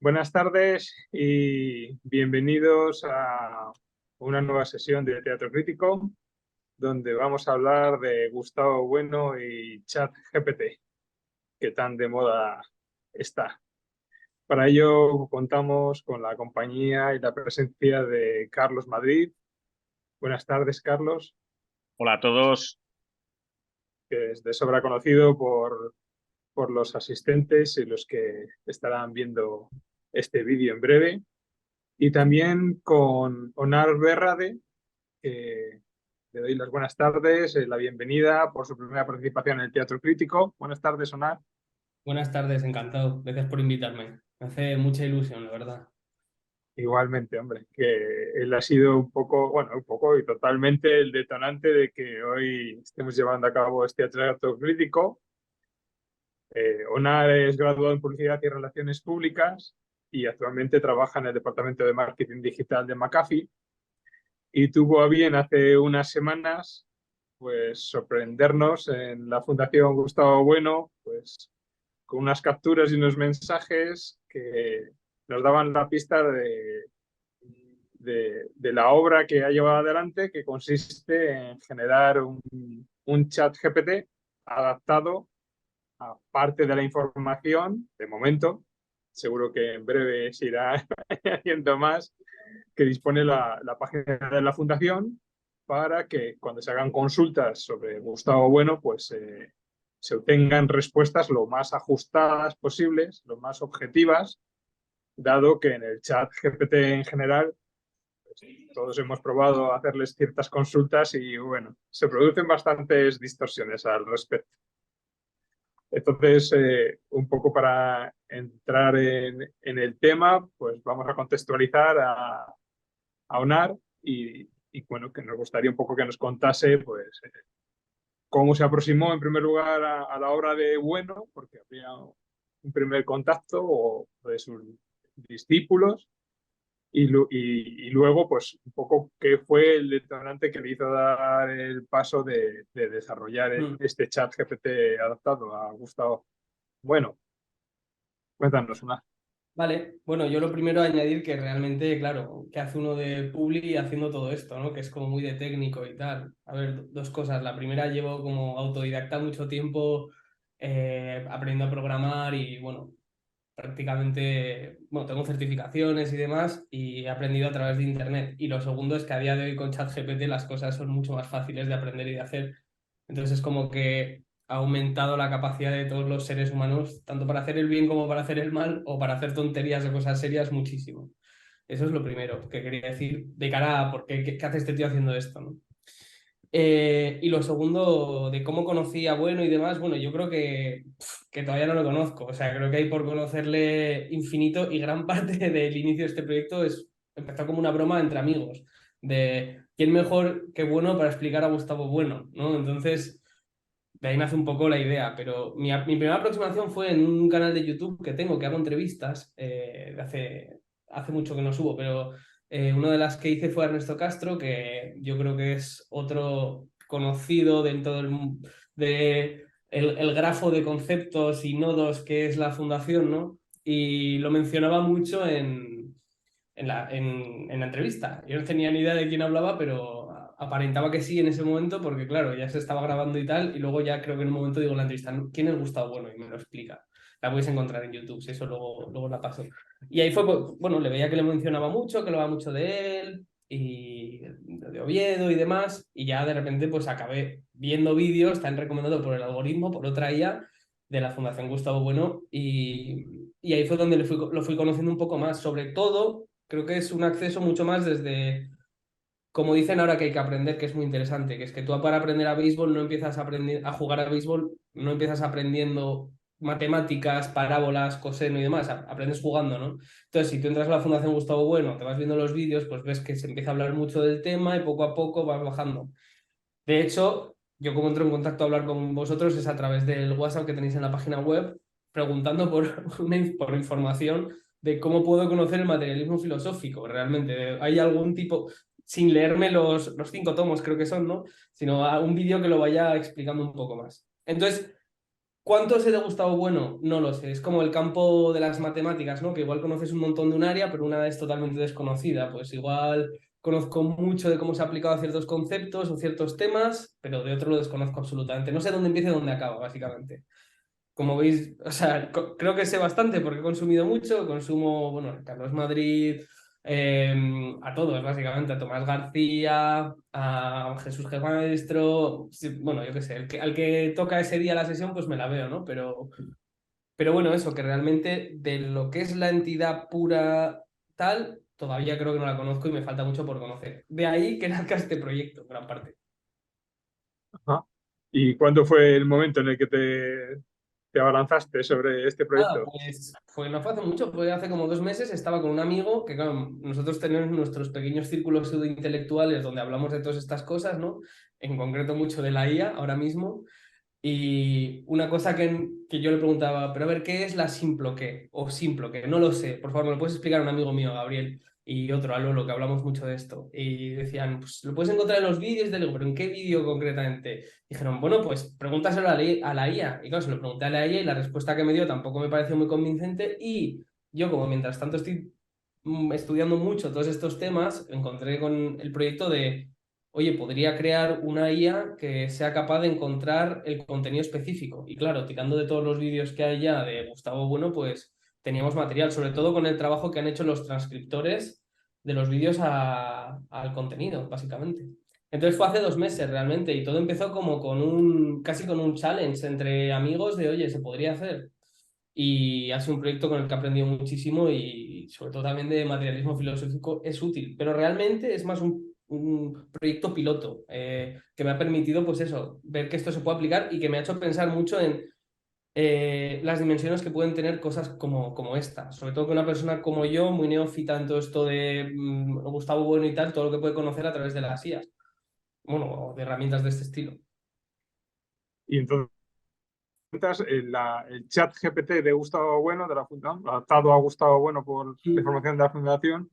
Buenas tardes y bienvenidos a una nueva sesión de Teatro Crítico, donde vamos a hablar de Gustavo Bueno y ChatGPT, que tan de moda está. Para ello contamos con la compañía y la presencia de Carlos Madrid. Buenas tardes, Carlos, Hola a todos. que es de sobra conocido por los asistentes y los que estarán viendo este vídeo en breve. Y también con Onar Berrade, que le doy las buenas tardes, la bienvenida por su primera participación en el Teatro Crítico. Buenas tardes, Onar. Buenas tardes, encantado. Gracias por invitarme. Me hace mucha ilusión, la verdad. Igualmente, hombre, que él ha sido un poco, bueno, un poco y totalmente el detonante de que hoy estemos llevando a cabo este Teatro Crítico. Onar es graduado en Publicidad y Relaciones Públicas y actualmente trabaja en el Departamento de Marketing Digital de McAfee, y tuvo a bien hace unas semanas pues sorprendernos en la Fundación Gustavo Bueno, pues con unas capturas y unos mensajes que nos daban la pista de la obra que ha llevado adelante, que consiste en generar un chat GPT adaptado a parte de la información, de momento, seguro que en breve se irá haciendo más, que dispone la página de la Fundación, para que cuando se hagan consultas sobre Gustavo Bueno, pues se obtengan respuestas lo más ajustadas posibles, lo más objetivas, dado que en el chat GPT en general pues, todos hemos probado hacerles ciertas consultas y bueno, se producen bastantes distorsiones al respecto. Entonces, un poco para entrar en el tema, pues vamos a contextualizar a Onar y, bueno, que nos gustaría un poco que nos contase pues cómo se aproximó en primer lugar a la obra de Bueno, porque había un primer contacto o de sus discípulos y luego pues un poco qué fue el detonante que le hizo dar el paso de desarrollar Mm. este chat GPT adaptado a Gustavo. Bueno, cuéntanos una. Vale, bueno, yo lo primero añadir que realmente, claro, que hace uno de Publi haciendo todo esto, ¿no? Que es como muy de técnico y tal. A ver, dos cosas. La primera, llevo como autodidacta mucho tiempo aprendiendo a programar y, bueno, prácticamente, bueno, tengo certificaciones y demás y he aprendido a través de Internet. Y lo segundo es que a día de hoy con ChatGPT las cosas son mucho más fáciles de aprender y de hacer. Entonces es como que ha aumentado la capacidad de todos los seres humanos, tanto para hacer el bien como para hacer el mal o para hacer tonterías o cosas serias, muchísimo. Eso es lo primero que quería decir de cara a por qué hace este tío haciendo esto, ¿no? Y lo segundo, de cómo conocí a Bueno y demás, bueno, yo creo que todavía no lo conozco. O sea, creo que hay por conocerle infinito y gran parte del inicio de este proyecto empezó como una broma entre amigos, de quién mejor que Bueno para explicar a Gustavo Bueno, ¿no? Entonces, de ahí nace un poco la idea, pero mi primera aproximación fue en un canal de YouTube que tengo, que hago entrevistas, hace mucho que no subo, pero una de las que hice fue Ernesto Castro, que yo creo que es otro conocido dentro de el grafo de conceptos y nodos que es la fundación, ¿no? Y lo mencionaba mucho en la entrevista. Yo no tenía ni idea de quién hablaba, pero aparentaba que sí en ese momento, porque claro, ya se estaba grabando y tal, y luego ya creo que en un momento digo en la entrevista, ¿quién es Gustavo Bueno? Y me lo explica. La podéis encontrar en YouTube, si eso luego la paso. Y ahí fue, pues, bueno, le veía que le mencionaba mucho, que hablaba mucho de él, y de Oviedo y demás, y ya de repente pues acabé viendo vídeos, están recomendados por el algoritmo, por otra IA, de la Fundación Gustavo Bueno, y ahí fue donde lo fui conociendo un poco más. Sobre todo, creo que es un acceso mucho más desde, como dicen ahora que hay que aprender, que es muy interesante, que es que tú para aprender a béisbol no empiezas a aprender a jugar a béisbol, no empiezas aprendiendo matemáticas, parábolas, coseno y demás, aprendes jugando, ¿no? Entonces, si tú entras a la Fundación Gustavo Bueno, te vas viendo los vídeos, pues ves que se empieza a hablar mucho del tema y poco a poco vas bajando. De hecho, yo como entro en contacto a hablar con vosotros es a través del WhatsApp que tenéis en la página web, preguntando por información de cómo puedo conocer el materialismo filosófico realmente. ¿Hay algún tipo, sin leerme los 5 tomos creo que son, ¿no? Sino un vídeo que lo vaya explicando un poco más. Entonces, ¿Cuánto sé de Gustavo Bueno? No lo sé. Es como el campo de las matemáticas, ¿no? Que igual conoces un montón de un área, pero una es totalmente desconocida. Pues igual conozco mucho de cómo se ha aplicado a ciertos conceptos o ciertos temas, pero de otro lo desconozco absolutamente. No sé dónde empieza y dónde acaba, básicamente. Como veis, o sea, creo que sé bastante porque he consumido mucho. Consumo, bueno, a Carlos Madrid, a todos, básicamente, a Tomás García, a Jesús G. Maestro, sí, bueno, yo qué sé, al que toca ese día la sesión, pues me la veo, ¿no? Pero bueno, eso, que realmente de lo que es la entidad pura tal, todavía creo que no la conozco y me falta mucho por conocer. De ahí que nazca este proyecto, en gran parte. Ajá. ¿Y cuándo fue el momento en el que te abalanzaste sobre este Ah, proyecto? pues no fue hace mucho, fue hace como 2 meses, estaba con un amigo, que claro, nosotros tenemos nuestros pequeños círculos pseudointelectuales donde hablamos de todas estas cosas, ¿no? En concreto mucho de la IA ahora mismo. Y una cosa que yo le preguntaba, pero a ver, ¿qué es la Simploqué? O Simploqué, no lo sé. Por favor, ¿me lo puedes explicar a un amigo mío, Gabriel? Y otro, a Lolo, que hablamos mucho de esto. Y decían, pues lo puedes encontrar en los vídeos, digo, pero ¿en qué vídeo concretamente? Dijeron, bueno, pues pregúntaselo a la IA. Y claro, se lo pregunté a la IA y la respuesta que me dio tampoco me pareció muy convincente. Y yo, como mientras tanto estoy estudiando mucho todos estos temas, encontré con el proyecto de oye, podría crear una IA que sea capaz de encontrar el contenido específico. Y claro, tirando de todos los vídeos que hay ya de Gustavo Bueno, pues teníamos material, sobre todo con el trabajo que han hecho los transcriptores de los vídeos al contenido, básicamente. Entonces fue hace 2 meses realmente y todo empezó como casi con un challenge entre amigos de, oye, ¿se podría hacer? Y ha sido un proyecto con el que he aprendido muchísimo y sobre todo también de materialismo filosófico es útil, pero realmente es más un proyecto piloto que me ha permitido, pues eso, ver que esto se puede aplicar y que me ha hecho pensar mucho en las dimensiones que pueden tener cosas como esta. Sobre todo que una persona como yo, muy neófita en todo esto de Gustavo Bueno y tal, todo lo que puede conocer a través de las IAs, bueno, o de herramientas de este estilo. Y entonces el chat GPT de Gustavo Bueno, de la Fundación, adaptado a Gustavo Bueno por la información de la Fundación,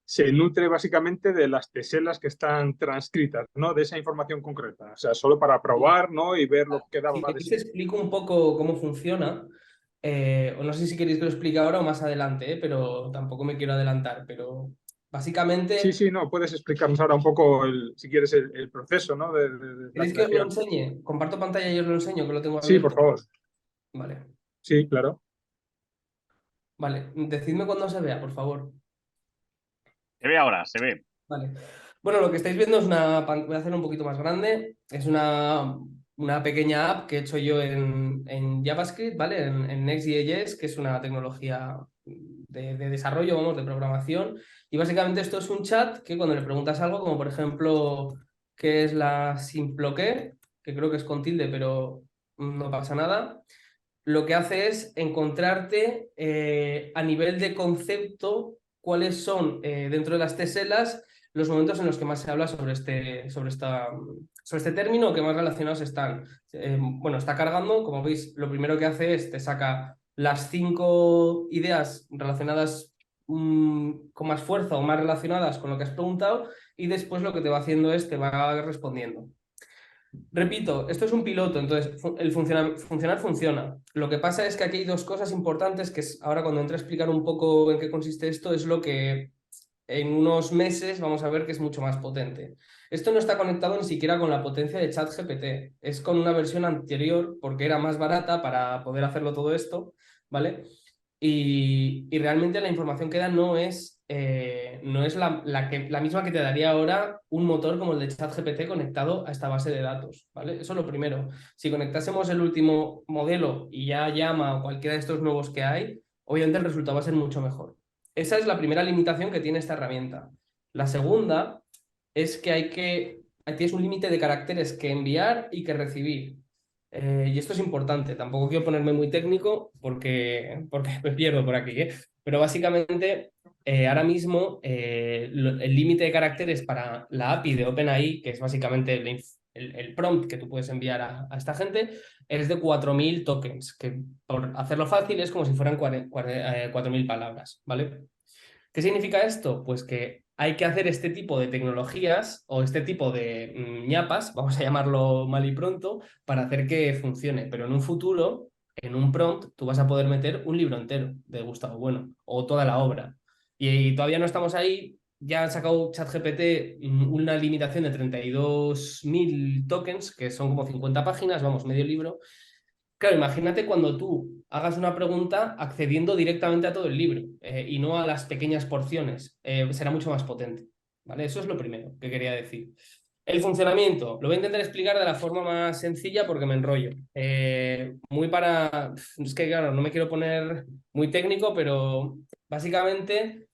se nutre básicamente de las teselas que están transcritas, ¿no? De esa información concreta. O sea, solo para probar, ¿no? Y ver lo que Si daba de queréis te sí. explico un poco cómo funciona, o no sé si queréis que lo explique ahora o más adelante, pero tampoco me quiero adelantar, pero Sí, básicamente, sí, no, puedes explicarnos ahora un poco, si quieres, el proceso, ¿no? De la ¿queréis que os lo creación. enseñe? Comparto pantalla y os lo enseño, que lo tengo Sí, por abierto. favor. Vale, Sí, claro. vale, decidme cuando se vea, por favor. Se ve ahora, se ve. Vale. Bueno, lo que estáis viendo es voy a hacerlo un poquito más grande, es una pequeña app que he hecho yo en JavaScript, ¿vale? En Next.js, que es una tecnología de desarrollo, vamos, de programación. Y básicamente esto es un chat que cuando le preguntas algo, como por ejemplo, ¿qué es la Simploqué? Que creo que es con tilde, pero no pasa nada. Lo que hace es encontrarte a nivel de concepto cuáles son dentro de las teselas los momentos en los que más se habla sobre este término o que más relacionados están. Bueno, está cargando, como veis, lo primero que hace es te saca las 5 ideas relacionadas con más fuerza o más relacionadas con lo que has preguntado y después lo que te va haciendo es te va respondiendo. Repito, esto es un piloto, entonces funcionar funciona. Lo que pasa es que aquí hay dos cosas importantes que es, ahora cuando entre a explicar un poco en qué consiste esto, es lo que en unos meses vamos a ver que es mucho más potente. Esto no está conectado ni siquiera con la potencia de ChatGPT, es con una versión anterior porque era más barata para poder hacerlo todo esto, ¿vale? Y realmente la información que da no es la misma que te daría ahora un motor como el de ChatGPT conectado a esta base de datos, ¿vale? Eso es lo primero. Si conectásemos el último modelo y ya llama o cualquiera de estos nuevos que hay, obviamente el resultado va a ser mucho mejor. Esa es la primera limitación que tiene esta herramienta. La segunda es que tienes un límite de caracteres que enviar y que recibir. Y esto es importante, tampoco quiero ponerme muy técnico porque me pierdo por aquí, ¿eh? Pero básicamente ahora mismo el límite de caracteres para la API de OpenAI, que es básicamente el prompt que tú puedes enviar a esta gente, es de 4.000 tokens, que por hacerlo fácil es como si fueran 4.000 palabras, ¿vale? ¿Qué significa esto? Pues que hay que hacer este tipo de tecnologías o este tipo de ñapas, vamos a llamarlo mal y pronto, para hacer que funcione. Pero en un futuro, en un prompt tú vas a poder meter un libro entero de Gustavo Bueno o toda la obra. Y todavía no estamos ahí. Ya han sacado ChatGPT una limitación de 32.000 tokens, que son como 50 páginas, vamos, medio libro. Claro, imagínate cuando tú hagas una pregunta accediendo directamente a todo el libro y no a las pequeñas porciones. Será mucho más potente, ¿vale? Eso es lo primero que quería decir. El funcionamiento, lo voy a intentar explicar de la forma más sencilla porque me enrollo. Es que claro, no me quiero poner muy técnico, pero básicamente,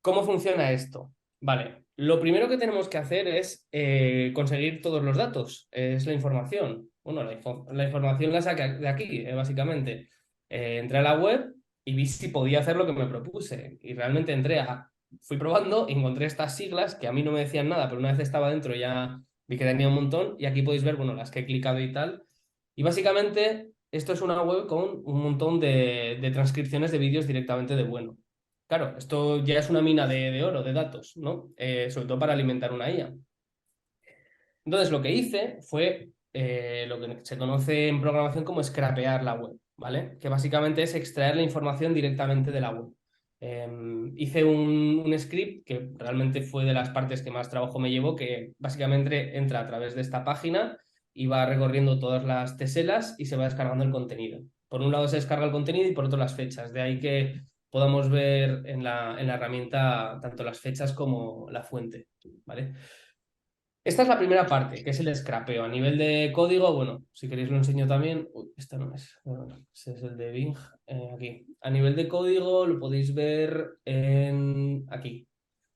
¿cómo funciona esto? Vale, lo primero que tenemos que hacer es conseguir todos los datos, es la información. Bueno, la información la saqué de aquí, básicamente. Entré a la web y vi si podía hacer lo que me propuse. Y realmente fui probando y encontré estas siglas que a mí no me decían nada, pero una vez estaba dentro ya vi que tenía un montón y aquí podéis ver, bueno, las que he clicado y tal. Y básicamente esto es una web con un montón de transcripciones de vídeos directamente de Bueno. Claro, esto ya es una mina de oro, de datos, ¿no? Sobre todo para alimentar una IA. Entonces, lo que hice fue lo que se conoce en programación como scrapear la web, ¿vale? Que básicamente es extraer la información directamente de la web. Hice un script que realmente fue de las partes que más trabajo me llevó, que básicamente entra a través de esta página y va recorriendo todas las teselas y se va descargando el contenido. Por un lado se descarga el contenido y por otro las fechas. De ahí que podamos ver en la herramienta tanto las fechas como la fuente, ¿vale? Esta es la primera parte, que es el scrapeo. A nivel de código, bueno, si queréis lo enseño también. Uy, esta no es. Bueno, ese es el de Bing. Aquí. A nivel de código lo podéis ver aquí.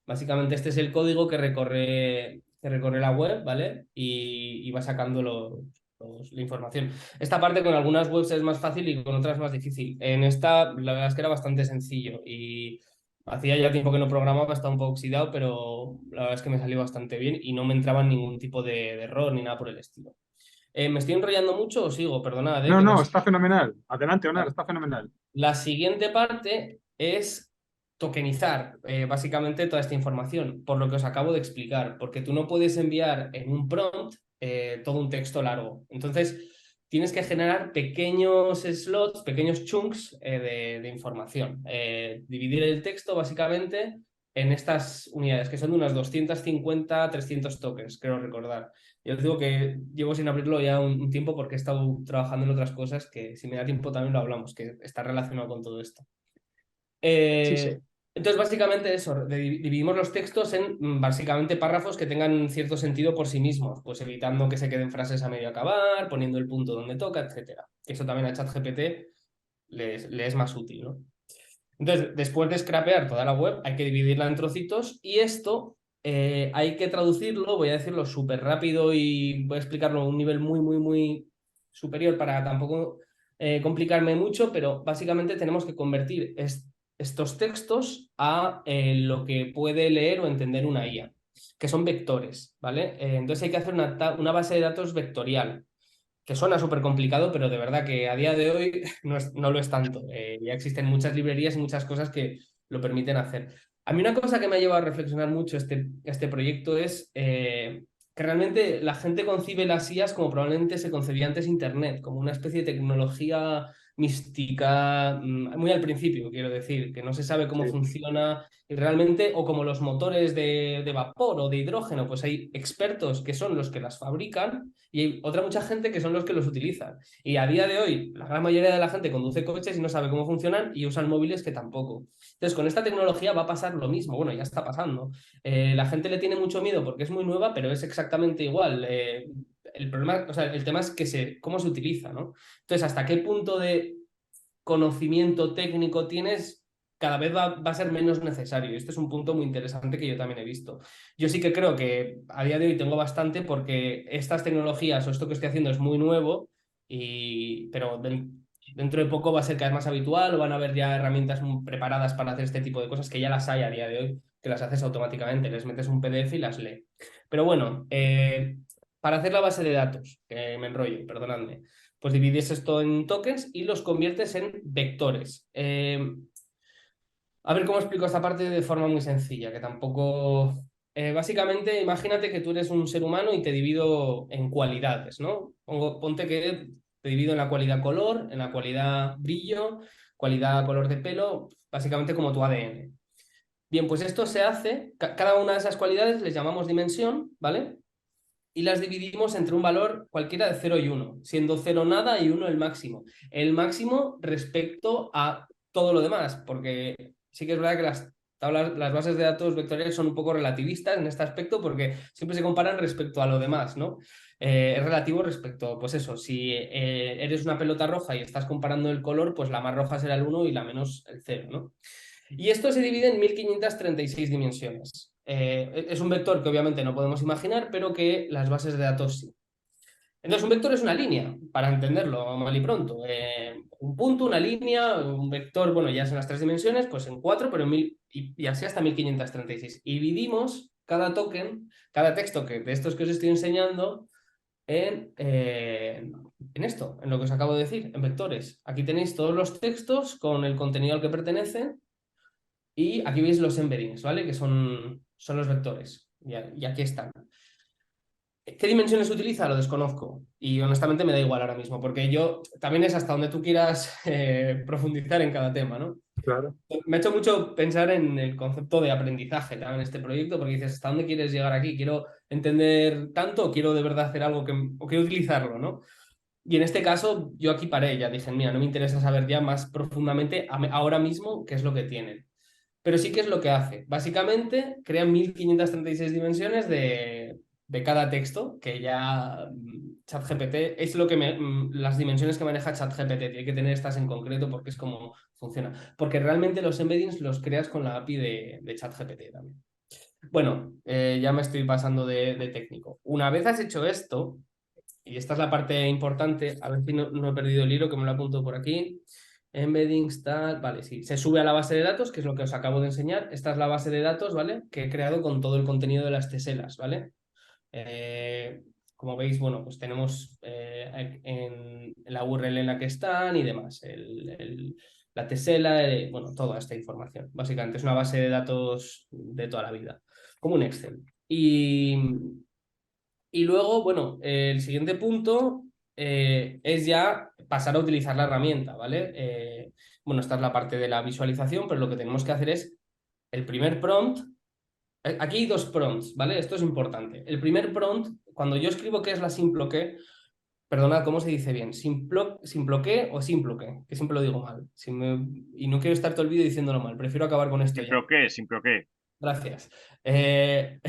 Básicamente este es el código que recorre la web, ¿vale? Y va sacando la información. Esta parte con algunas webs es más fácil y con otras más difícil. En esta, la verdad es que era bastante sencillo y hacía ya tiempo que no programaba, estaba un poco oxidado, pero la verdad es que me salió bastante bien y no me entraba ningún tipo de error ni nada por el estilo. ¿Me estoy enrollando mucho o sigo? Perdonad, No, que no no, sé. está fenomenal. Adelante, Onar, Vale. está fenomenal. La siguiente parte es tokenizar básicamente toda esta información, por lo que os acabo de explicar, porque tú no puedes enviar en un prompt todo un texto largo. Entonces, tienes que generar pequeños slots, pequeños chunks de información. Dividir el texto básicamente en estas unidades, que son de unas 250, 300 tokens, creo recordar. Yo os digo que llevo sin abrirlo ya un tiempo porque he estado trabajando en otras cosas que si me da tiempo también lo hablamos, que está relacionado con todo esto. Sí, sí. Entonces, básicamente eso, dividimos los textos en básicamente párrafos que tengan cierto sentido por sí mismos, pues evitando que se queden frases a medio acabar, poniendo el punto donde toca, etcétera. Que eso también a ChatGPT le es más útil, ¿no? Entonces, después de scrapear toda la web, hay que dividirla en trocitos y esto hay que traducirlo, voy a decirlo súper rápido y voy a explicarlo a un nivel muy, muy, muy superior para tampoco complicarme mucho, pero básicamente tenemos que convertir estos textos a lo que puede leer o entender una IA, que son vectores, ¿vale? Entonces hay que hacer una base de datos vectorial que suena súper complicado, pero de verdad que a día de hoy no lo es tanto. Ya existen muchas librerías y muchas cosas que lo permiten hacer. A mí una cosa que me ha llevado a reflexionar mucho este proyecto es que realmente la gente concibe las IAs como probablemente se concebía antes Internet, como una especie de tecnología mística, muy al principio, quiero decir, que no se sabe cómo Sí. funciona y realmente, o como los motores de vapor o de hidrógeno, pues hay expertos que son los que las fabrican y hay otra mucha gente que son los que los utilizan. Y a día de hoy, la gran mayoría de la gente conduce coches y no sabe cómo funcionan y usan móviles que tampoco. Entonces, con esta tecnología va a pasar lo mismo. Bueno, ya está pasando. La gente le tiene mucho miedo porque es muy nueva, pero es exactamente igual. El problema, o sea, el tema es cómo se utiliza, ¿no? Entonces, ¿hasta qué punto de conocimiento técnico tienes? Cada vez va a ser menos necesario. Y este es un punto muy interesante que yo también he visto. Yo sí que creo que a día de hoy tengo bastante porque estas tecnologías o esto que estoy haciendo es muy nuevo, pero dentro de poco va a ser cada vez más habitual o van a haber ya herramientas preparadas para hacer este tipo de cosas que ya las hay a día de hoy, que las haces automáticamente, les metes un PDF y las lee. Pero bueno, para hacer la base de datos, que me enrollo, perdonadme, pues divides esto en tokens y los conviertes en vectores. A ver cómo explico esta parte de forma muy sencilla, que tampoco... básicamente, imagínate que tú eres un ser humano y te divido en cualidades, ¿no? Ponte que te divido en la cualidad color, en la cualidad brillo, cualidad color de pelo, básicamente como tu ADN. Bien, pues esto se hace, cada una de esas cualidades les llamamos dimensión, ¿vale? Y las dividimos entre un valor cualquiera de 0 y 1, siendo 0 nada y 1 el máximo. El máximo respecto a todo lo demás, porque sí que es verdad que las bases de datos vectoriales son un poco relativistas en este aspecto porque siempre se comparan respecto a lo demás, ¿no? Es relativo respecto, pues eso, si eres una pelota roja y estás comparando el color, pues la más roja será el 1 y la menos el 0, ¿no? Y esto se divide en 1536 dimensiones. Es un vector que obviamente no podemos imaginar, pero que las bases de datos sí. Entonces, un vector es una línea, para entenderlo mal y pronto. Un punto, una línea, un vector, bueno, ya son las 3 dimensiones, pues en 4, pero y así hasta 1536. Y dividimos cada token, cada texto de estos que os estoy enseñando, en esto, en lo que os acabo de decir, en vectores. Aquí tenéis todos los textos con el contenido al que pertenecen. Y aquí veis los embeddings, ¿vale? Que son los vectores. Y aquí están. ¿Qué dimensiones utiliza? Lo desconozco. Y honestamente me da igual ahora mismo, porque yo también es hasta donde tú quieras profundizar en cada tema, ¿no? Claro. Me ha hecho mucho pensar en el concepto de aprendizaje también en este proyecto, porque dices, ¿hasta dónde quieres llegar aquí? ¿Quiero entender tanto o quiero de verdad hacer algo o quiero utilizarlo, ¿no? Y en este caso, yo aquí paré, ya dije, mira, no me interesa saber ya más profundamente ahora mismo qué es lo que tienen. Pero sí que es lo que hace. Básicamente, crea 1536 dimensiones de cada texto, que ya ChatGPT es lo que las dimensiones que maneja ChatGPT. Tiene que tener estas en concreto porque es como funciona. Porque realmente los embeddings los creas con la API de ChatGPT también. Bueno, ya me estoy pasando de técnico. Una vez has hecho esto, y esta es la parte importante, a ver si no he perdido el hilo, que me lo apunto por aquí. Embeddings, tal, vale, sí. Se sube a la base de datos, que es lo que os acabo de enseñar. Esta es la base de datos, ¿vale? Que he creado con todo el contenido de las teselas, ¿vale? Como veis, bueno, pues tenemos en la URL en la que están y demás. La tesela, bueno, toda esta información. Básicamente es una base de datos de toda la vida, como un Excel. Y luego, bueno, el siguiente punto es ya pasar a utilizar la herramienta, ¿vale? Bueno, esta es la parte de la visualización, pero lo que tenemos que hacer es el primer prompt. Aquí hay 2 prompts, ¿vale? Esto es importante. El primer prompt, cuando yo escribo qué es la simploque, perdonad, ¿cómo se dice bien? ¿Simploque o simploque? Que siempre lo digo mal. Y no quiero estar todo el vídeo diciéndolo mal, prefiero acabar con esto ya. Sin bloqueo. Gracias. Eh,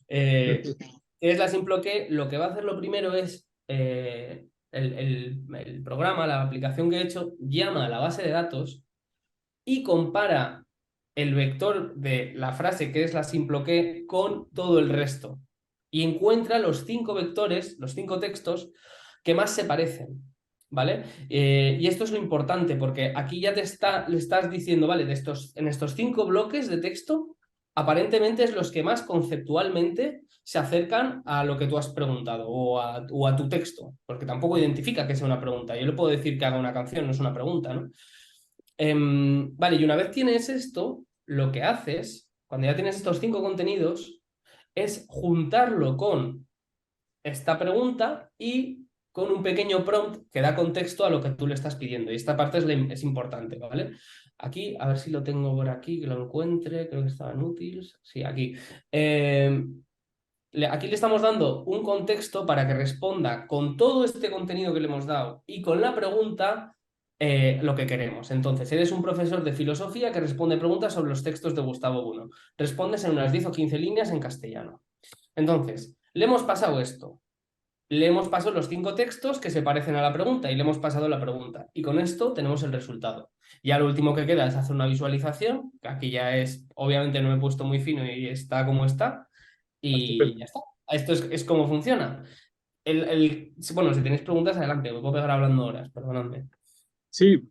es la simploque, lo que va a hacer lo primero es el programa, la aplicación que he hecho, llama a la base de datos y compara el vector de la frase que es la simploque con todo el resto. Y encuentra los 5 vectores, los 5 textos que más se parecen. ¿Vale? Y esto es lo importante, porque aquí ya le estás diciendo, vale, en estos 5 bloques de texto, aparentemente es los que más conceptualmente se acercan a lo que tú has preguntado o a tu texto, porque tampoco identifica que sea una pregunta. Yo le puedo decir que haga una canción, no es una pregunta, ¿no? Vale, y una vez tienes esto, lo que haces, cuando ya tienes estos 5 contenidos, es juntarlo con esta pregunta y con un pequeño prompt que da contexto a lo que tú le estás pidiendo. Y esta parte es importante, ¿vale? Aquí, a ver si lo tengo por aquí, que lo encuentre, creo que estaba en útiles. Sí, aquí. Aquí le estamos dando un contexto para que responda con todo este contenido que le hemos dado y con la pregunta lo que queremos. Entonces, eres un profesor de filosofía que responde preguntas sobre los textos de Gustavo Bueno. Respondes en unas 10 o 15 líneas en castellano. Entonces, le hemos pasado esto. Le hemos pasado los 5 textos que se parecen a la pregunta y le hemos pasado la pregunta. Y con esto tenemos el resultado. Ya lo último que queda es hacer una visualización, que aquí ya es, obviamente no me he puesto muy fino y está como está, y ya está. Esto es como funciona. Bueno, si tenéis preguntas, adelante, me puedo pegar hablando horas, perdonadme. Sí,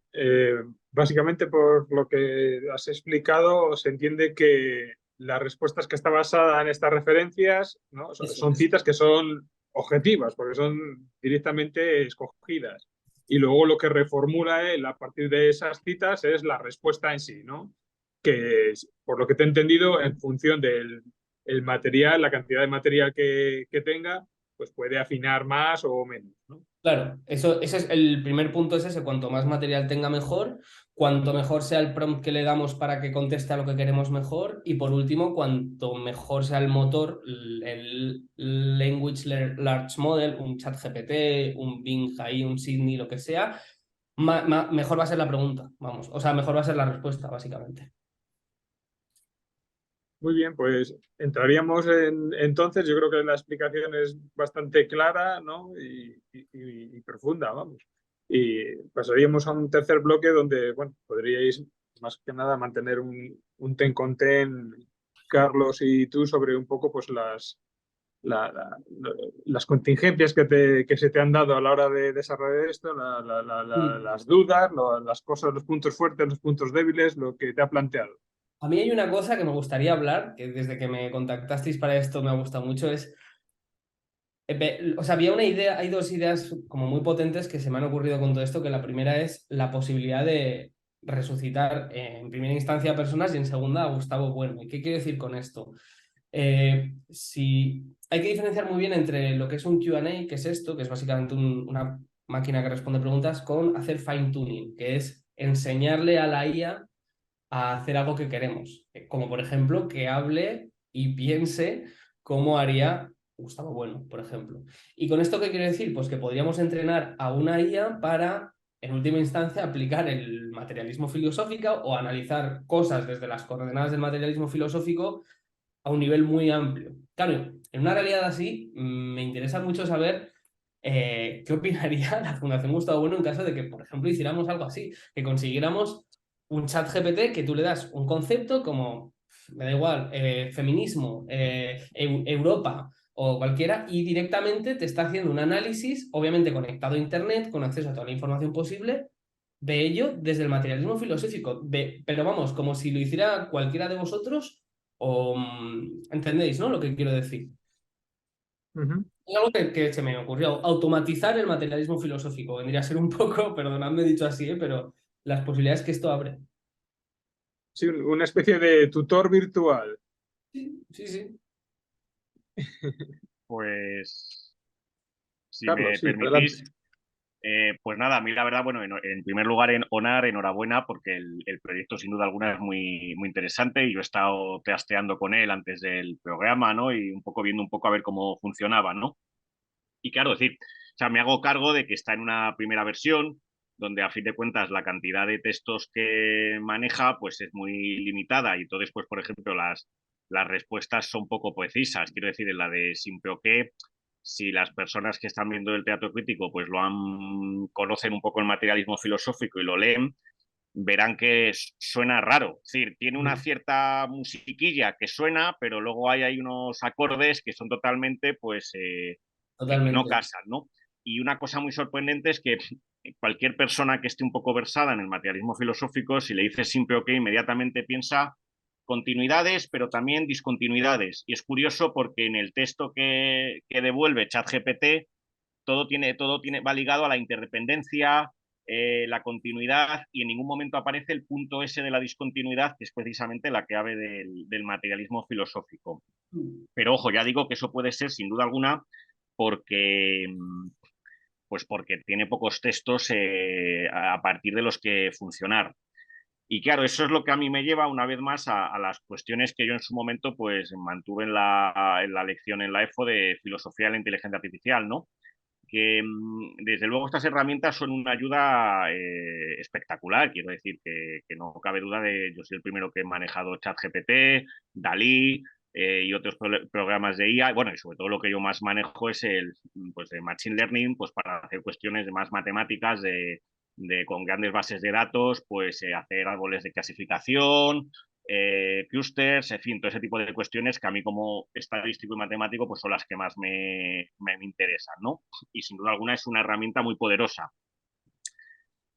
básicamente por lo que has explicado, se entiende que la respuesta es que está basada en estas referencias, ¿no? Son citas que son objetivas, porque son directamente escogidas. Y luego lo que reformula él a partir de esas citas es la respuesta en sí, ¿no? Que por lo que te he entendido, en función del material, la cantidad de material que tenga, pues puede afinar más o menos, ¿no? Claro, eso, ese es el primer punto, es ese, cuanto más material tenga mejor, cuanto mejor sea el prompt que le damos para que conteste a lo que queremos mejor, y por último, cuanto mejor sea el motor, el Language Large Model, un ChatGPT, un Bing ahí, un Sydney, lo que sea, mejor va a ser la pregunta, vamos, o sea, mejor va a ser la respuesta, básicamente. Muy bien, pues entraríamos entonces, yo creo que la explicación es bastante clara, ¿no? Y profunda, vamos. Y pasaríamos a un tercer bloque donde, bueno, podríais más que nada mantener un ten con ten, Carlos y tú, sobre un poco pues la- la- las contingencias que se te han dado a la hora de desarrollar esto, Mm. las dudas, las cosas, los puntos fuertes, los puntos débiles, lo que te ha planteado. A mí hay una cosa que me gustaría hablar, que desde que me contactasteis para esto me gusta mucho, es o sea, había una idea, hay dos ideas como muy potentes que se me han ocurrido con todo esto, que la primera es la posibilidad de resucitar en primera instancia a personas y en segunda a Gustavo Bueno. ¿Y qué quiero decir con esto? Si hay que diferenciar muy bien entre lo que es un Q&A, que es esto, que es básicamente una máquina que responde preguntas, con hacer fine tuning, que es enseñarle a la IA a hacer algo que queremos, como por ejemplo que hable y piense cómo haría Gustavo Bueno, por ejemplo. ¿Y con esto qué quiero decir? Pues que podríamos entrenar a una IA para, en última instancia, aplicar el materialismo filosófico o analizar cosas desde las coordenadas del materialismo filosófico a un nivel muy amplio. Claro, en una realidad así, me interesa mucho saber qué opinaría la Fundación Gustavo Bueno en caso de que, por ejemplo, hiciéramos algo así, que consiguiéramos un chat GPT que tú le das un concepto como, me da igual, feminismo, Europa o cualquiera, y directamente te está haciendo un análisis, obviamente conectado a Internet, con acceso a toda la información posible, de ello desde el materialismo filosófico. Pero vamos, como si lo hiciera cualquiera de vosotros, o entendéis, ¿no? Lo que quiero decir. Ujú. Es algo que se me ocurrió. Automatizar el materialismo filosófico. Vendría a ser un poco, perdonadme dicho así, pero las posibilidades que esto abre. Sí, una especie de tutor virtual. Sí, sí, sí. Pues, si Carlos, me sí, adelante. permitís, pues nada, a mí la verdad, bueno, en primer lugar, Onar, enhorabuena, porque el proyecto sin duda alguna es muy, muy interesante y yo he estado teasteando con él antes del programa, ¿no? Y un poco viendo un poco a ver cómo funcionaba, ¿no? Y claro, decir, o sea, me hago cargo de que está en una primera versión donde a fin de cuentas la cantidad de textos que maneja pues es muy limitada y entonces pues por ejemplo las respuestas son poco precisas, quiero decir, en la de simple o qué, si las personas que están viendo el teatro crítico pues conocen un poco el materialismo filosófico y lo leen, verán que suena raro. Es decir, tiene una Mm. cierta musiquilla que suena, pero luego hay unos acordes que son totalmente, pues, que no Totalmente. casan, ¿no? Y una cosa muy sorprendente es que cualquier persona que esté un poco versada en el materialismo filosófico, si le dices simple o que, inmediatamente piensa continuidades, pero también discontinuidades. Y es curioso porque en el texto que devuelve ChatGPT, va ligado a la interdependencia, la continuidad, y en ningún momento aparece el punto ese de la discontinuidad, que es precisamente la clave del materialismo filosófico. Pero ojo, ya digo que eso puede ser sin duda alguna porque, pues porque tiene pocos textos a partir de los que funcionar. Y claro, eso es lo que a mí me lleva una vez más a las cuestiones que yo en su momento pues mantuve en la lección en la EFO de filosofía de la inteligencia artificial, ¿no? Que desde luego estas herramientas son una ayuda espectacular. Quiero decir que no cabe duda de, yo soy el primero que he manejado ChatGPT, Dalí y otros programas de IA. Bueno, y sobre todo lo que yo más manejo es el Machine Learning, pues para hacer cuestiones de más matemáticas, con grandes bases de datos, pues hacer árboles de clasificación, clusters, en fin, todo ese tipo de cuestiones que a mí como estadístico y matemático pues son las que más me interesan, ¿no? Y sin duda alguna es una herramienta muy poderosa.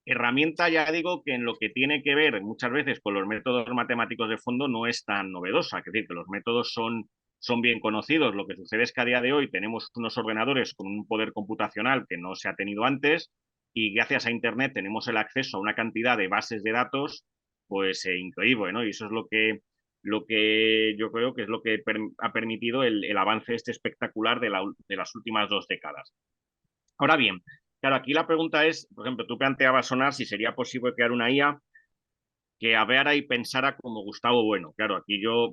Herramienta, ya digo, que en lo que tiene que ver muchas veces con los métodos matemáticos de fondo no es tan novedosa, es decir, que los métodos son bien conocidos. Lo que sucede es que a día de hoy tenemos unos ordenadores con un poder computacional que no se ha tenido antes y gracias a Internet tenemos el acceso a una cantidad de bases de datos pues increíble, ¿no? Y eso es lo que yo creo que es lo que ha permitido el avance este espectacular de las últimas 2 décadas. Ahora bien, Claro, aquí la pregunta es, por ejemplo, tú planteabas, Sonar, si sería posible crear una IA que hablara y pensara como Gustavo Bueno. Claro, aquí yo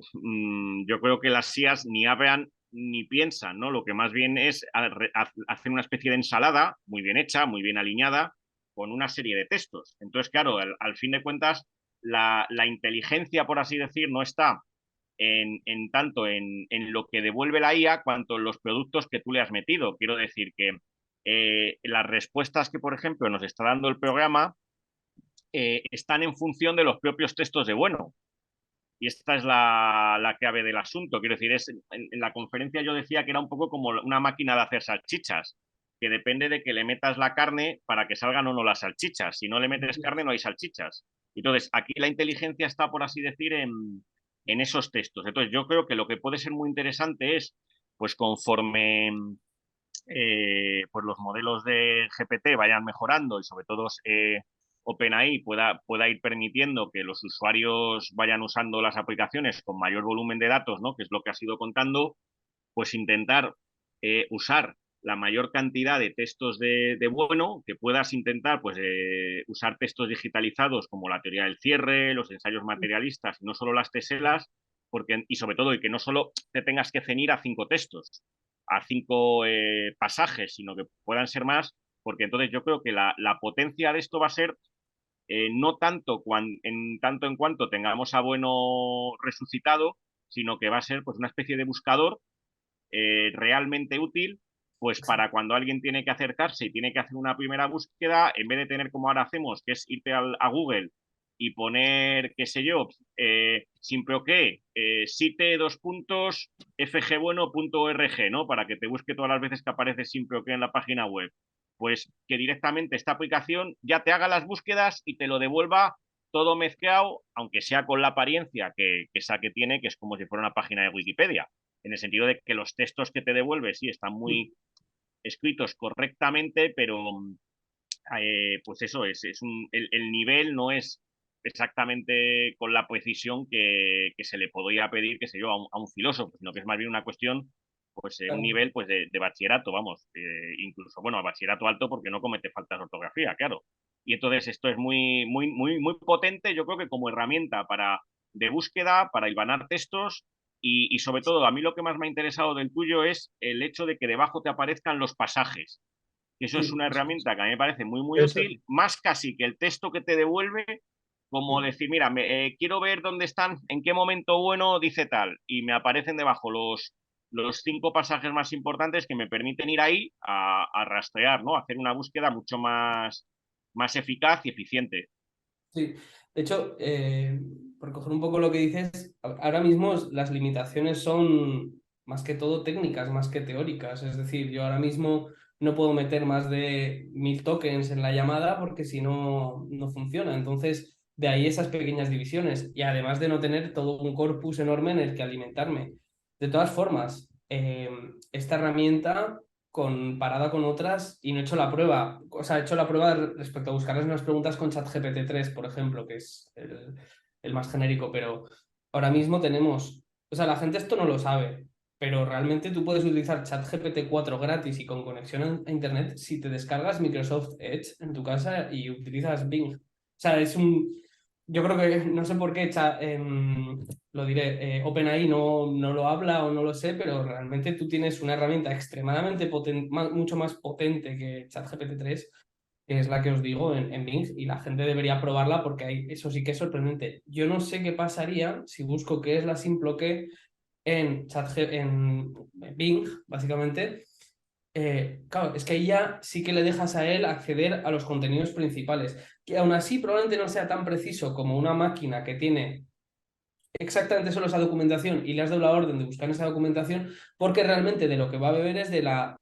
creo que las IAs ni hablan ni piensan, ¿no? Lo que más bien es hacer una especie de ensalada muy bien hecha, muy bien alineada, con una serie de textos. Entonces, claro, al fin de cuentas, la inteligencia, por así decir, no está tanto en lo que devuelve la IA cuanto en los productos que tú le has metido. Quiero decir que las respuestas que, por ejemplo, nos está dando el programa están en función de los propios textos de Bueno. Y esta es la clave del asunto. Quiero decir, en la conferencia yo decía que era un poco como una máquina de hacer salchichas, que depende de que le metas la carne para que salgan o no las salchichas. Si no le metes carne, no hay salchichas. Entonces, aquí la inteligencia está, por así decir, en esos textos. Entonces, yo creo que lo que puede ser muy interesante es, pues conforme pues los modelos de GPT vayan mejorando y sobre todo OpenAI pueda ir permitiendo que los usuarios vayan usando las aplicaciones con mayor volumen de datos, ¿no? Que es lo que has ido contando, pues intentar usar la mayor cantidad de textos de Bueno, que puedas intentar pues, usar textos digitalizados como la teoría del cierre, los ensayos materialistas, no solo las teselas, y sobre todo, y que no solo te tengas que ceñir a 5 textos, a 5 pasajes, sino que puedan ser más, porque entonces yo creo que la potencia de esto va a ser no tanto, tanto en cuanto tengamos a Bueno resucitado, sino que va a ser pues, una especie de buscador realmente útil, pues para cuando alguien tiene que acercarse y tiene que hacer una primera búsqueda, en vez de tener como ahora hacemos, que es irte a Google y poner, qué sé yo, simple o qué, site dos puntos fgbueno.org, ¿no? Para que te busque todas las veces que aparece simple o qué en la página web. Pues que directamente esta aplicación ya te haga las búsquedas y te lo devuelva todo mezclado, aunque sea con la apariencia esa que tiene, que es como si fuera una página de Wikipedia, en el sentido de que los textos que te devuelve sí están muy escritos correctamente, pero pues eso el nivel no es exactamente con la precisión que se le podría pedir, qué sé yo, a un filósofo, sino que es más bien una cuestión, pues un nivel pues de bachillerato, vamos, incluso, bueno, a bachillerato alto porque no comete faltas de ortografía, claro. Y entonces esto es muy potente, yo creo que como herramienta de búsqueda, para hilvanar textos y sobre todo, a mí lo que más me ha interesado del tuyo es el hecho de que debajo te aparezcan los pasajes. Eso es Sí, una herramienta que a mí me parece muy Eso, útil, más casi que el texto que te devuelve, como decir, mira, quiero ver dónde están, en qué momento Bueno dice tal, y me aparecen debajo los 5 pasajes más importantes que me permiten ir ahí a rastrear, ¿no? A hacer una búsqueda mucho más eficaz y eficiente. sí. De hecho, por coger un poco lo que dices, ahora mismo las limitaciones son más que todo técnicas, más que teóricas. Es decir, yo ahora mismo no puedo meter más de 1000 tokens en la llamada porque si no, no funciona. Entonces, de ahí esas pequeñas divisiones. Y además de no tener todo un corpus enorme en el que alimentarme. De todas formas, esta herramienta comparada con otras y no he hecho la prueba. O sea, he hecho la prueba respecto a buscarles unas preguntas con ChatGPT 3, por ejemplo, que es el más genérico, pero ahora mismo tenemos, o sea, la gente esto no lo sabe, pero realmente tú puedes utilizar ChatGPT 4 gratis y con conexión a Internet si te descargas Microsoft Edge en tu casa y utilizas Bing. O sea, yo creo que no sé por qué lo diré, OpenAI no lo habla o no lo sé, pero realmente tú tienes una herramienta extremadamente potente, mucho más potente que ChatGPT 3, que es la que os digo en Bing, y la gente debería probarla porque eso sí que es sorprendente. Yo no sé qué pasaría si busco qué es la simple que en Bing, básicamente. Claro, es que ahí ya sí que le dejas a él acceder a los contenidos principales, que aún así probablemente no sea tan preciso como una máquina que tiene exactamente solo esa documentación y le has dado la orden de buscar esa documentación, porque realmente de lo que va a beber es de la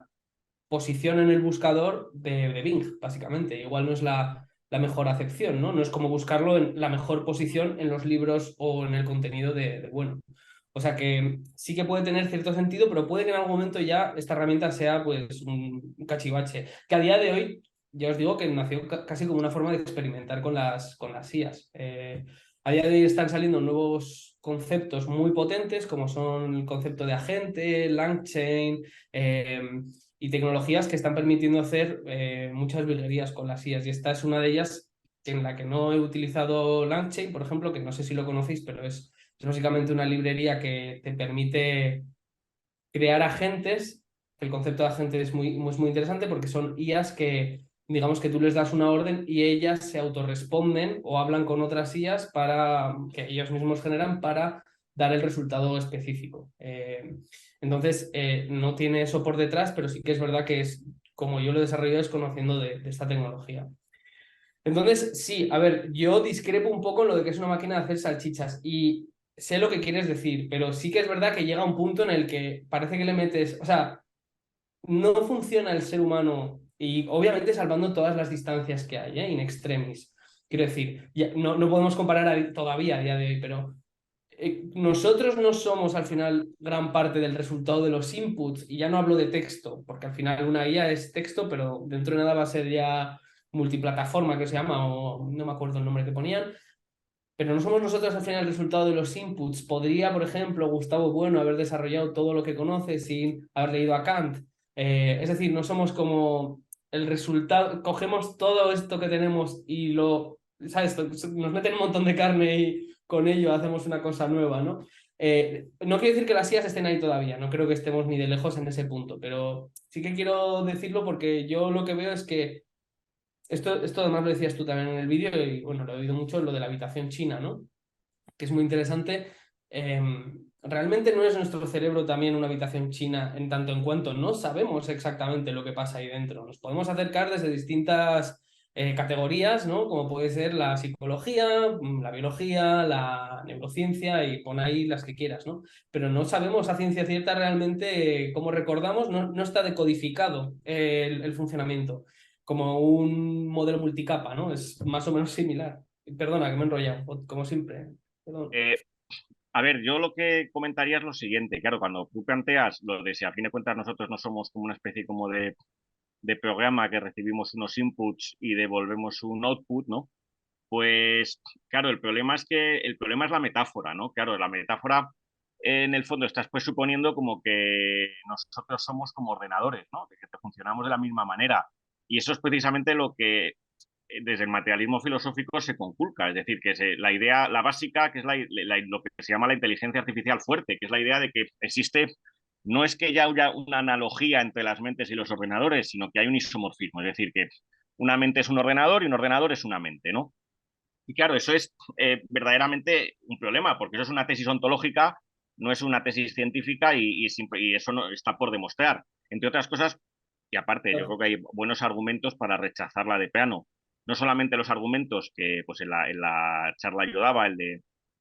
posición en el buscador de Bing, básicamente. Igual no es la mejor acepción, ¿no? No es como buscarlo en la mejor posición en los libros o en el contenido de Bueno. O sea que sí que puede tener cierto sentido, pero puede que en algún momento ya esta herramienta sea pues un cachivache. Que a día de hoy, ya os digo que nació casi como una forma de experimentar con las IAs. A día de hoy están saliendo nuevos conceptos muy potentes, como son el concepto de agente, LangChain, y tecnologías que están permitiendo hacer muchas virguerías con las IAs. Y esta es una de ellas en la que no he utilizado LangChain, por ejemplo, que no sé si lo conocéis, pero es básicamente una librería que te permite crear agentes. El concepto de agente es muy interesante porque son IAs que, digamos que tú les das una orden y ellas se autorresponden o hablan con otras IAs que ellos mismos generan para dar el resultado específico. Entonces, no tiene eso por detrás, pero sí que es verdad que es, como yo lo he desarrollado, es conociendo de esta tecnología. Entonces, sí, a ver, yo discrepo un poco en lo de que es una máquina de hacer salchichas y sé lo que quieres decir, pero sí que es verdad que llega un punto en el que parece que le metes, o sea, no funciona el ser humano y obviamente salvando todas las distancias que hay, in extremis. Quiero decir, no podemos comparar todavía a día de hoy, pero nosotros no somos al final gran parte del resultado de los inputs, y ya no hablo de texto, porque al final una IA es texto, pero dentro de nada va a ser ya multiplataforma que se llama, o no me acuerdo el nombre que ponían, pero no somos nosotros al final el resultado de los inputs. Podría, por ejemplo, Gustavo Bueno haber desarrollado todo lo que conoce sin haber leído a Kant. Es decir, no somos como el resultado, cogemos todo esto que tenemos y ¿sabes? Nos meten un montón de carne y con ello hacemos una cosa nueva, ¿no? No quiero decir que las IAs estén ahí todavía, no creo que estemos ni de lejos en ese punto, pero sí que quiero decirlo porque yo lo que veo es que esto además lo decías tú también en el vídeo y bueno, lo he oído mucho, lo de la habitación china, ¿no? Que es muy interesante. Realmente no es nuestro cerebro también una habitación china en tanto en cuanto no sabemos exactamente lo que pasa ahí dentro. Nos podemos acercar desde distintas categorías, ¿no? Como puede ser la psicología, la biología, la neurociencia y pon ahí las que quieras, ¿no? Pero no sabemos a ciencia cierta realmente cómo recordamos, no está decodificado el funcionamiento como un modelo multicapa, ¿no? Es más o menos similar. Perdona, que me he enrollado, como siempre. Perdón. A ver, yo lo que comentaría es lo siguiente. Claro, cuando tú planteas lo de si a fin de cuentas nosotros no somos como una especie como de programa que recibimos unos inputs y devolvemos un output, ¿no? Pues claro, el problema es la metáfora, ¿no? Claro, la metáfora en el fondo estás pues suponiendo como que nosotros somos como ordenadores, ¿no? De que funcionamos de la misma manera. Y eso es precisamente lo que desde el materialismo filosófico se conculca, es decir, que la idea, la básica, que es lo que se llama la inteligencia artificial fuerte, que es la idea de que existe, no es que ya haya una analogía entre las mentes y los ordenadores, sino que hay un isomorfismo, es decir, que una mente es un ordenador y un ordenador es una mente, ¿no? Y claro, eso es verdaderamente un problema, porque eso es una tesis ontológica, no es una tesis científica y eso no está por demostrar. Entre otras cosas, y aparte, yo creo Claro. que hay buenos argumentos para rechazarla de plano. No solamente los argumentos que pues en la charla yo daba,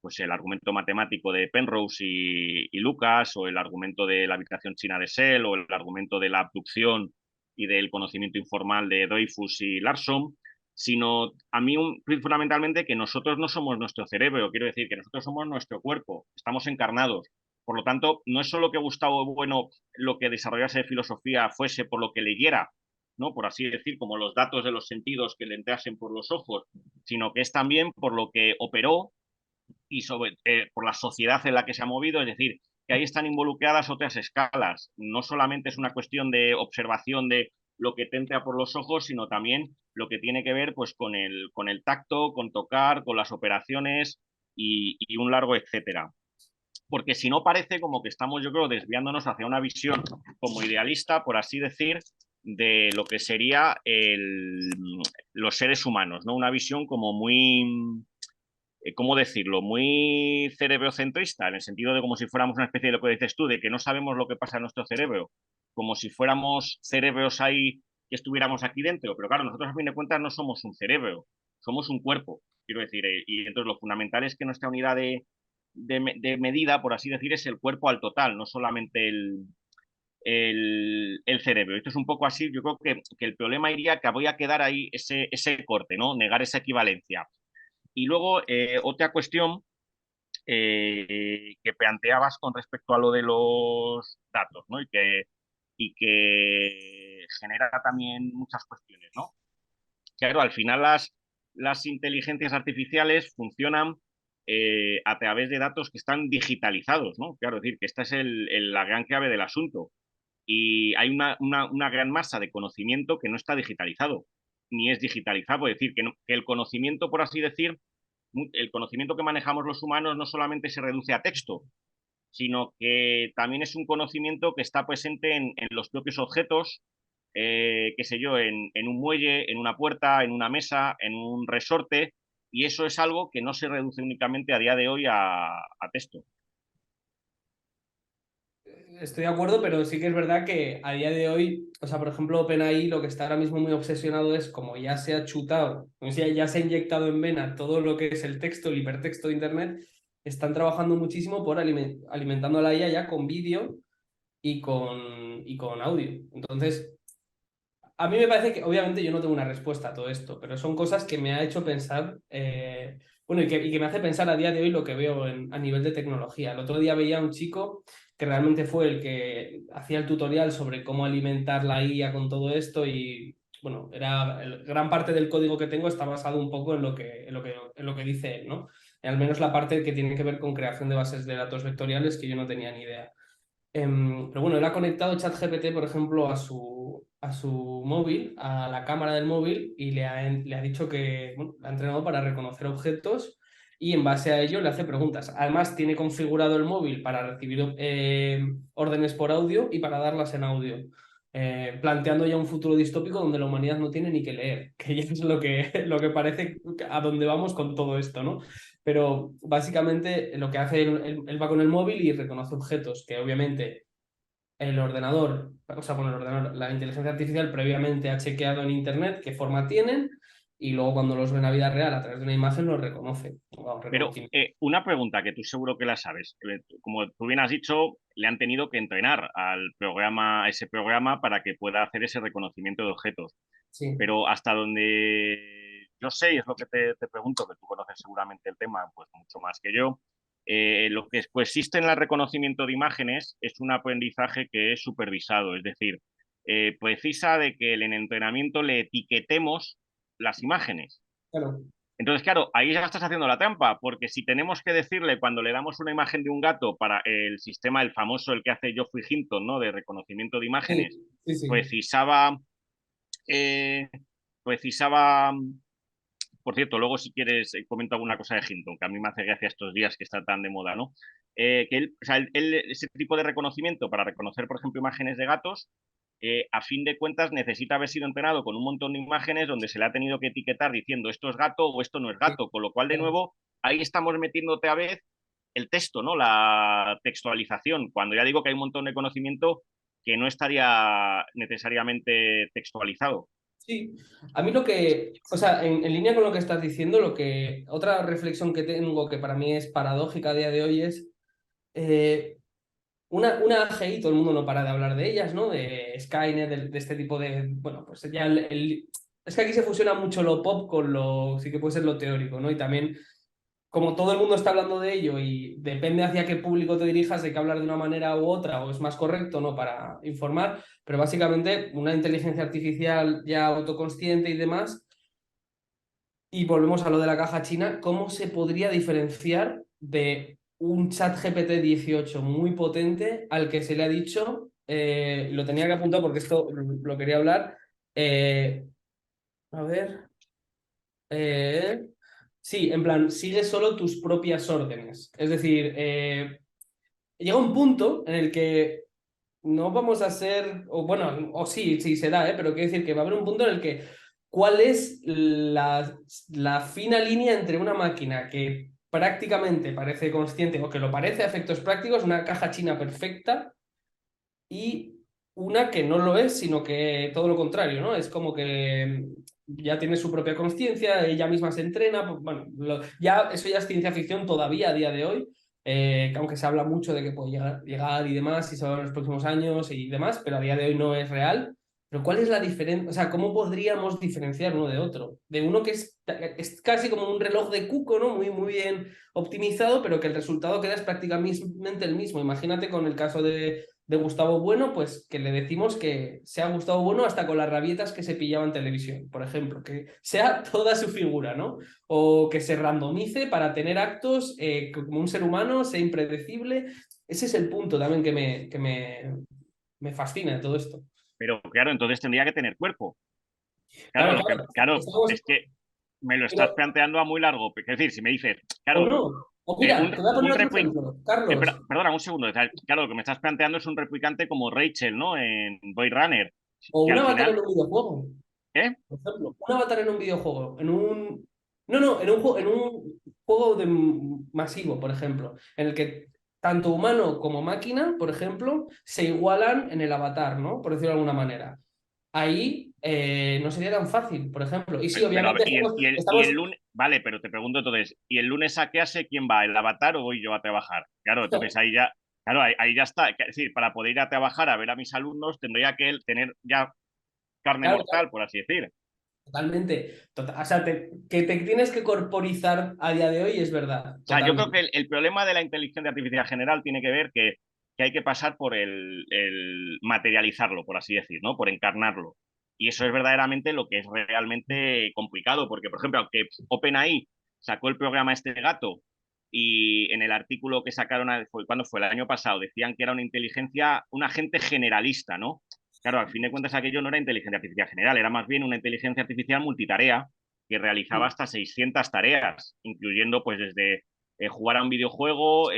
pues el argumento matemático de Penrose y Lucas, o el argumento de la habitación china de Sell, o el argumento de la abducción y del conocimiento informal de Dreyfus y Larson, sino a mí fundamentalmente que nosotros no somos nuestro cerebro, quiero decir que nosotros somos nuestro cuerpo, estamos encarnados. Por lo tanto, no es solo que Gustavo Bueno lo que desarrollase de filosofía fuese por lo que leyera, ¿no? Por así decir, como los datos de los sentidos que le entrasen por los ojos, sino que es también por lo que operó y por la sociedad en la que se ha movido, es decir, que ahí están involucradas otras escalas. No solamente es una cuestión de observación de lo que te entra por los ojos, sino también lo que tiene que ver pues, con el tacto, con tocar, con las operaciones y un largo etcétera. Porque si no parece como que estamos, yo creo, desviándonos hacia una visión como idealista, por así decir, de lo que sería los seres humanos, ¿no? Una visión como muy, ¿cómo decirlo? Muy cerebrocentrista, en el sentido de como si fuéramos una especie de lo que dices tú, de que no sabemos lo que pasa en nuestro cerebro, como si fuéramos cerebros ahí que estuviéramos aquí dentro. Pero claro, nosotros a fin de cuentas no somos un cerebro, somos un cuerpo, quiero decir. Y entonces lo fundamental es que nuestra unidad de medida, por así decir, es el cuerpo al total, no solamente el cerebro. Esto es un poco así, yo creo que el problema iría que voy a quedar ahí ese corte, ¿no? Negar esa equivalencia. Y luego, otra cuestión que planteabas con respecto a lo de los datos, ¿no? Y que genera también muchas cuestiones, ¿no? Claro, al final las inteligencias artificiales funcionan a través de datos que están digitalizados, ¿no? Claro, es decir, que esta es la gran clave del asunto. y hay una gran masa de conocimiento que no está digitalizado, ni es digitalizado. Es decir, que el conocimiento, por así decir, el conocimiento que manejamos los humanos no solamente se reduce a texto, sino que también es un conocimiento que está presente en los propios objetos, qué sé yo, en un muelle, en una puerta, en una mesa, en un resorte, y eso es algo que no se reduce únicamente a día de hoy a texto. Estoy de acuerdo, pero sí que es verdad que a día de hoy, o sea, por ejemplo, OpenAI lo que está ahora mismo muy obsesionado es como ya se ha chutado, o sea, ya se ha inyectado en vena todo lo que es el texto, el hipertexto de Internet, están trabajando muchísimo por alimentando a la IA ya con vídeo y con audio. Entonces, a mí me parece que, obviamente, yo no tengo una respuesta a todo esto, pero son cosas que me ha hecho pensar, bueno, y que me hace pensar a día de hoy lo que veo a nivel de tecnología. El otro día veía a un chico que realmente fue el que hacía el tutorial sobre cómo alimentar la IA con todo esto y, bueno, gran parte del código que tengo está basado un poco en lo que dice él, ¿no? Al menos la parte que tiene que ver con creación de bases de datos vectoriales que yo no tenía ni idea. Pero bueno, él ha conectado ChatGPT, por ejemplo, a su móvil, a la cámara del móvil, y le ha dicho que, bueno, la ha entrenado para reconocer objetos y en base a ello le hace preguntas. Además, tiene configurado el móvil para recibir órdenes por audio y para darlas en audio, planteando ya un futuro distópico donde la humanidad no tiene ni que leer, que ya es lo que parece a dónde vamos con todo esto, ¿no? Pero básicamente lo que hace él va con el móvil y reconoce objetos que obviamente el ordenador, o sea, bueno, el ordenador, la inteligencia artificial previamente ha chequeado en internet qué forma tienen y luego cuando los ve en la vida real a través de una imagen los reconoce. Pero una pregunta que tú seguro que la sabes. Como tú bien has dicho, le han tenido que entrenar a ese programa para que pueda hacer ese reconocimiento de objetos. Sí. Pero hasta donde yo sé, y es lo que te pregunto, que tú conoces seguramente el tema pues mucho más que yo, lo que existe en el reconocimiento de imágenes es un aprendizaje que es supervisado, es decir, precisa de que en el entrenamiento le etiquetemos las imágenes. Claro. Entonces, claro, ahí ya estás haciendo la trampa, porque si tenemos que decirle cuando le damos una imagen de un gato para el sistema, el famoso, el que hace Geoffrey Hinton, ¿no? De reconocimiento de Sí, imágenes, sí, sí. precisaba, eh, precisaba, por cierto, luego si quieres comento alguna cosa de Hinton, que a mí me hace gracia estos días que está tan de moda, ¿no? Que o sea, ese tipo de reconocimiento para reconocer, por ejemplo, imágenes de gatos, a fin de cuentas necesita haber sido entrenado con un montón de imágenes donde se le ha tenido que etiquetar diciendo esto es gato o esto no es Sí, gato, con lo cual, de claro. nuevo, ahí estamos metiéndote a vez el texto, ¿no? La textualización, cuando ya digo que hay un montón de conocimiento que no estaría necesariamente textualizado. Sí, a mí o sea, en línea con lo que estás diciendo, otra reflexión que tengo que para mí es paradójica a día de hoy es eh, una AGI, todo el mundo no para de hablar de ellas, ¿no? De Skynet, de este tipo de, bueno, pues ya es que aquí se fusiona mucho lo pop con sí que puede ser lo teórico, ¿no? Y también como todo el mundo está hablando de ello y depende hacia qué público te dirijas, hay que hablar de una manera u otra, o es más correcto, ¿no? Para informar, pero básicamente una inteligencia artificial ya autoconsciente y demás, y volvemos a lo de la caja china, ¿cómo se podría diferenciar de un chat GPT 18 muy potente al que se le ha dicho, lo tenía que apuntar porque esto lo quería hablar, eh, a ver, eh, sí, en plan, sigue solo tus propias órdenes. Es decir, llega un punto en el que no vamos a ser, o bueno, o sí, sí se da, pero quiero decir que va a haber un punto en el que cuál es la fina línea entre una máquina que prácticamente parece consciente o que lo parece a efectos prácticos, una caja china perfecta, y una que no lo es, sino que todo lo contrario, ¿no? Es como que ya tiene su propia conciencia, ella misma se entrena, pues, bueno, ya, eso ya es ciencia ficción todavía a día de hoy, que aunque se habla mucho de que puede llegar y demás, y se va en los próximos años y demás, pero a día de hoy no es real. Pero ¿cuál es la diferencia? O sea, ¿cómo podríamos diferenciar uno de otro? De uno que es casi como un reloj de cuco, ¿no? Muy, muy bien optimizado, pero que el resultado queda es prácticamente el mismo. Imagínate con el caso de Gustavo Bueno, pues que le decimos que sea Gustavo Bueno hasta con las rabietas que se pillaba en televisión, por ejemplo, que sea toda su figura, ¿no? O que se randomice para tener actos como un ser humano, sea impredecible. Ese es el punto también me fascina todo esto. Pero claro, entonces tendría que tener cuerpo. Claro, Claro, claro, claro, estamos, es que me lo estás pero, planteando a muy largo. Es decir, si me dices, o claro, no, o mira, te voy a poner un otro replicante, ejemplo, Carlos, perdona, un segundo. Claro, lo que me estás planteando es un replicante como Rachel, ¿no? En Blade Runner, o que un al avatar final, en un videojuego. ¿eh? Por ejemplo, un avatar en un videojuego, en un... No, no, en un juego de masivo, por ejemplo, en el que tanto humano como máquina, por ejemplo, se igualan en el avatar, ¿no? Por decirlo de alguna manera. Ahí no sería tan fácil, por ejemplo. Y sí, Pero a ver, obviamente y estamos... el lunes, vale, pero te pregunto entonces, ¿y el lunes a qué hace quién va? ¿El avatar o voy yo a trabajar? Claro, entonces ahí ya, claro, ahí ya está. Es decir, para poder ir a trabajar a ver a mis alumnos tendría que él tener ya carne Claro, claro, mortal, por así decir. totalmente. O sea, que te tienes que corporizar a día de hoy es verdad, O sea, yo creo totalmente. que el problema de la inteligencia artificial general tiene que ver que hay que pasar por el materializarlo, por así decir, ¿no? Por encarnarlo. Y eso es verdaderamente lo que es realmente complicado, porque, por ejemplo, aunque OpenAI sacó el programa este gato y en el artículo que sacaron, cuando fue el año pasado, decían que era una inteligencia, un agente generalista, ¿no? Claro, al fin de cuentas aquello no era inteligencia artificial general, era más bien una inteligencia artificial multitarea que realizaba hasta 600 tareas, incluyendo pues desde jugar a un videojuego,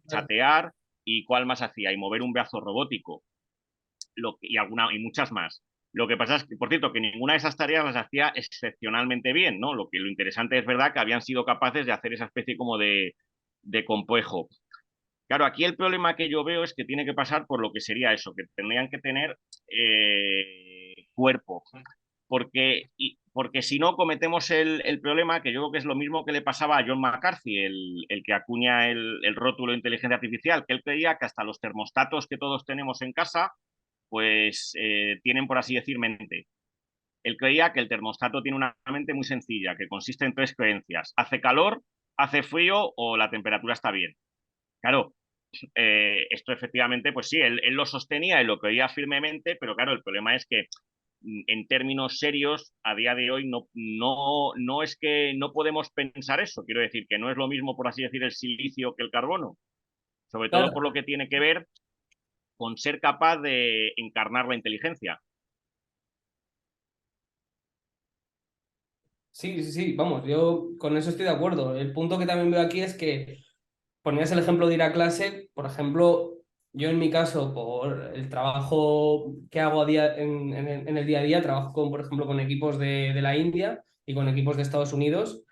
chatear y cuál más hacía, y mover un brazo robótico y muchas más. Lo que pasa es que, por cierto, que ninguna de esas tareas las hacía excepcionalmente bien, ¿no? Lo interesante es verdad que habían sido capaces de hacer esa especie como de complejo. Claro, aquí el problema que yo veo es que tiene que pasar por lo que sería eso, que tendrían que tener cuerpo, porque si no cometemos el problema, que yo creo que es lo mismo que le pasaba a John McCarthy, el que acuña el rótulo de inteligencia artificial, que él creía que hasta los termostatos que todos tenemos en casa, pues tienen, por así decir, mente. Él creía que el termostato tiene una mente muy sencilla, que consiste en tres creencias. Hace calor, hace frío o la temperatura está bien. Claro, esto efectivamente, pues sí, él lo sostenía y lo creía firmemente, pero claro, el problema es que en términos serios, a día de hoy no es que no podemos pensar eso. Quiero decir que no es lo mismo, por así decir, el silicio que el carbono, sobre todo Claro, por lo que tiene que ver con ser capaz de encarnar la inteligencia. sí, sí, sí, vamos, yo con eso estoy de acuerdo. El punto que también veo aquí es que ponías el ejemplo de ir a clase, por ejemplo, yo en mi caso, por el trabajo que hago en el día a día, trabajo con, por ejemplo, con equipos de la India y con equipos de Estados Unidos,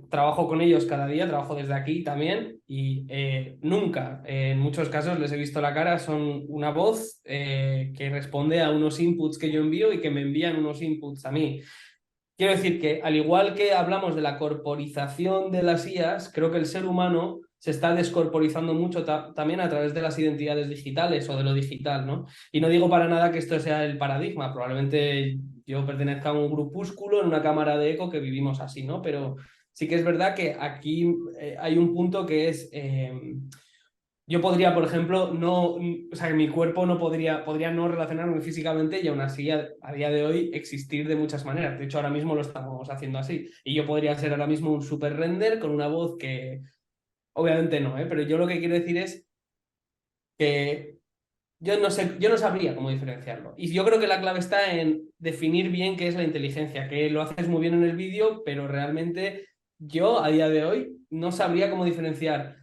trabajo con ellos cada día, trabajo desde aquí también y nunca, en muchos casos les he visto la cara, son una voz que responde a unos inputs que yo envío y que me envían unos inputs a mí. Quiero decir que, al igual que hablamos de la corporización de las IAs, creo que el ser humano se está descorporizando mucho también a través de las identidades digitales o de lo digital, ¿no? Y no digo para nada que esto sea el paradigma, probablemente yo pertenezca a un grupúsculo en una cámara de eco que vivimos así, ¿no? Pero sí que es verdad que aquí hay un punto que es... yo podría, por ejemplo, no, o sea, que mi cuerpo no podría no relacionarme físicamente y aún así a día de hoy existir de muchas maneras. De hecho, ahora mismo lo estamos haciendo así. Y yo podría ser ahora mismo un super render con una voz que, obviamente no, ¿eh? Pero yo lo que quiero decir es que yo no sé, yo no sabría cómo diferenciarlo. Y yo creo que la clave está en definir bien qué es la inteligencia, que lo haces muy bien en el vídeo, pero realmente yo a día de hoy no sabría cómo diferenciar.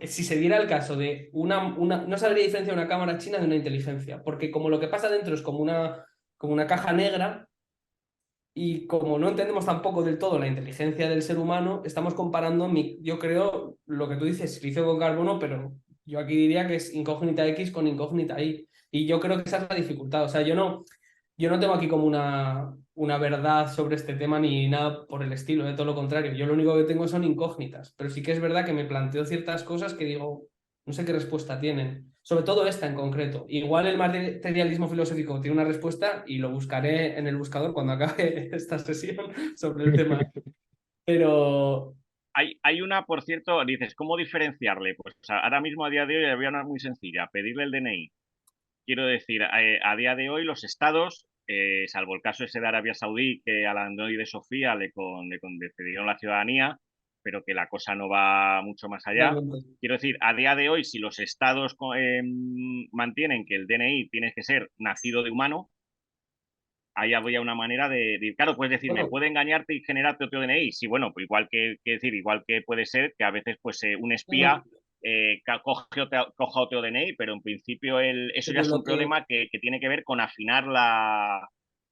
Si se diera el caso de no sabría diferenciar una cámara china de una inteligencia, porque como lo que pasa dentro es como una caja negra y como no entendemos tampoco del todo la inteligencia del ser humano, estamos comparando, yo creo, lo que tú dices, silicio con carbono, pero yo aquí diría que es incógnita X con incógnita Y. Y yo creo que esa es la dificultad. O sea, yo no tengo aquí como una verdad sobre este tema ni nada por el estilo, de todo lo contrario. Yo lo único que tengo son incógnitas, pero sí que es verdad que me planteo ciertas cosas que digo, no sé qué respuesta tienen. Sobre todo esta en concreto. Igual el materialismo filosófico tiene una respuesta y lo buscaré en el buscador cuando acabe esta sesión sobre el tema. Pero Hay una, por cierto, dices, ¿cómo diferenciarle? Pues o sea, ahora mismo a día de hoy había una muy sencilla, pedirle el DNI. Quiero decir, a día de hoy los estados, salvo el caso ese de Arabia Saudí, que a la androide Sofía le concedieron la ciudadanía, pero que la cosa no va mucho más allá. Quiero decir, a día de hoy, si los estados mantienen que el DNI tiene que ser nacido de humano, ahí habría una manera claro, puedes decir, me puede engañarte y generarte otro DNI. Sí, bueno, pues igual que puede ser que a veces pues un espía coja otro DNI, pero en principio eso ya es un problema que tiene que ver con afinar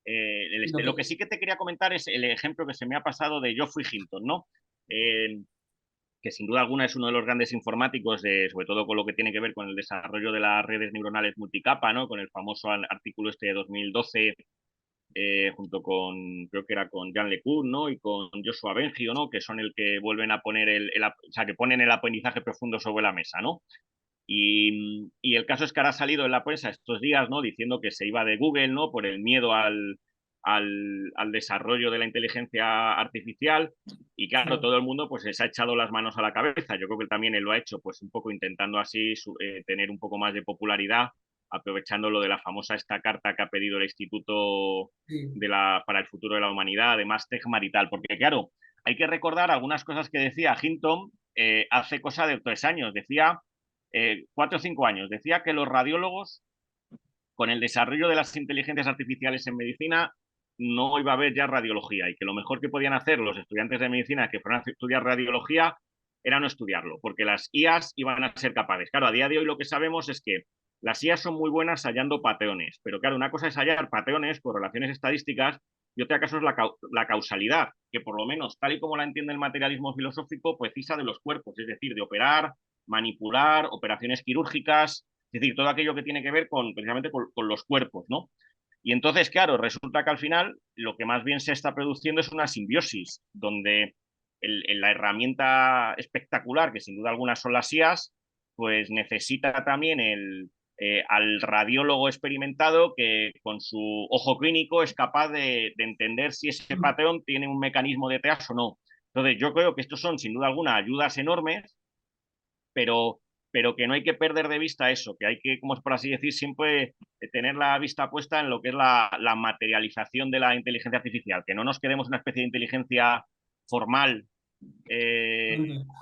lo que sí que te quería comentar es el ejemplo que se me ha pasado de Geoffrey Hinton, ¿no? Que sin duda alguna es uno de los grandes informáticos, sobre todo con lo que tiene que ver con el desarrollo de las redes neuronales multicapa, ¿no? Con el famoso artículo de 2012, junto con, creo que era con Jan LeCun, ¿no? Y con Joshua Bengio, ¿no? Que son el que vuelven a poner o sea, que ponen el aprendizaje profundo sobre la mesa, ¿no? Y el caso es que ahora ha salido en la prensa estos días, ¿no? Diciendo que se iba de Google, ¿no? Por el miedo al desarrollo de la inteligencia artificial. Y claro, todo el mundo pues se ha echado las manos a la cabeza. Yo creo que también él lo ha hecho, pues un poco intentando así tener un poco más de popularidad, aprovechando lo de la famosa esta carta que ha pedido el Instituto para el Futuro de la Humanidad, además Tegmar y tal. Porque claro, hay que recordar algunas cosas que decía Hinton hace cosa de 3 años. Decía 4 o 5 años, decía que los radiólogos, con el desarrollo de las inteligencias artificiales en medicina, no iba a haber ya radiología y que lo mejor que podían hacer los estudiantes de medicina que fueran a estudiar radiología era no estudiarlo, porque las IAs iban a ser capaces. Claro, a día de hoy lo que sabemos es que las IAs son muy buenas hallando patrones, pero claro, una cosa es hallar patrones, correlaciones estadísticas, y otra cosa es la causalidad, que por lo menos, tal y como la entiende el materialismo filosófico, precisa de los cuerpos, es decir, de operar, manipular, operaciones quirúrgicas, es decir, todo aquello que tiene que ver precisamente con los cuerpos, ¿no? Y entonces, claro, resulta que al final lo que más bien se está produciendo es una simbiosis, donde la herramienta espectacular, que sin duda alguna son las IAs, pues necesita también al radiólogo experimentado que con su ojo clínico es capaz de entender si ese patrón tiene un mecanismo detrás o no. Entonces, yo creo que estos son sin duda alguna ayudas enormes, pero que no hay que perder de vista eso, que hay que, como es por así decir, siempre tener la vista puesta en lo que es la materialización de la inteligencia artificial, que no nos quedemos en una especie de inteligencia formal,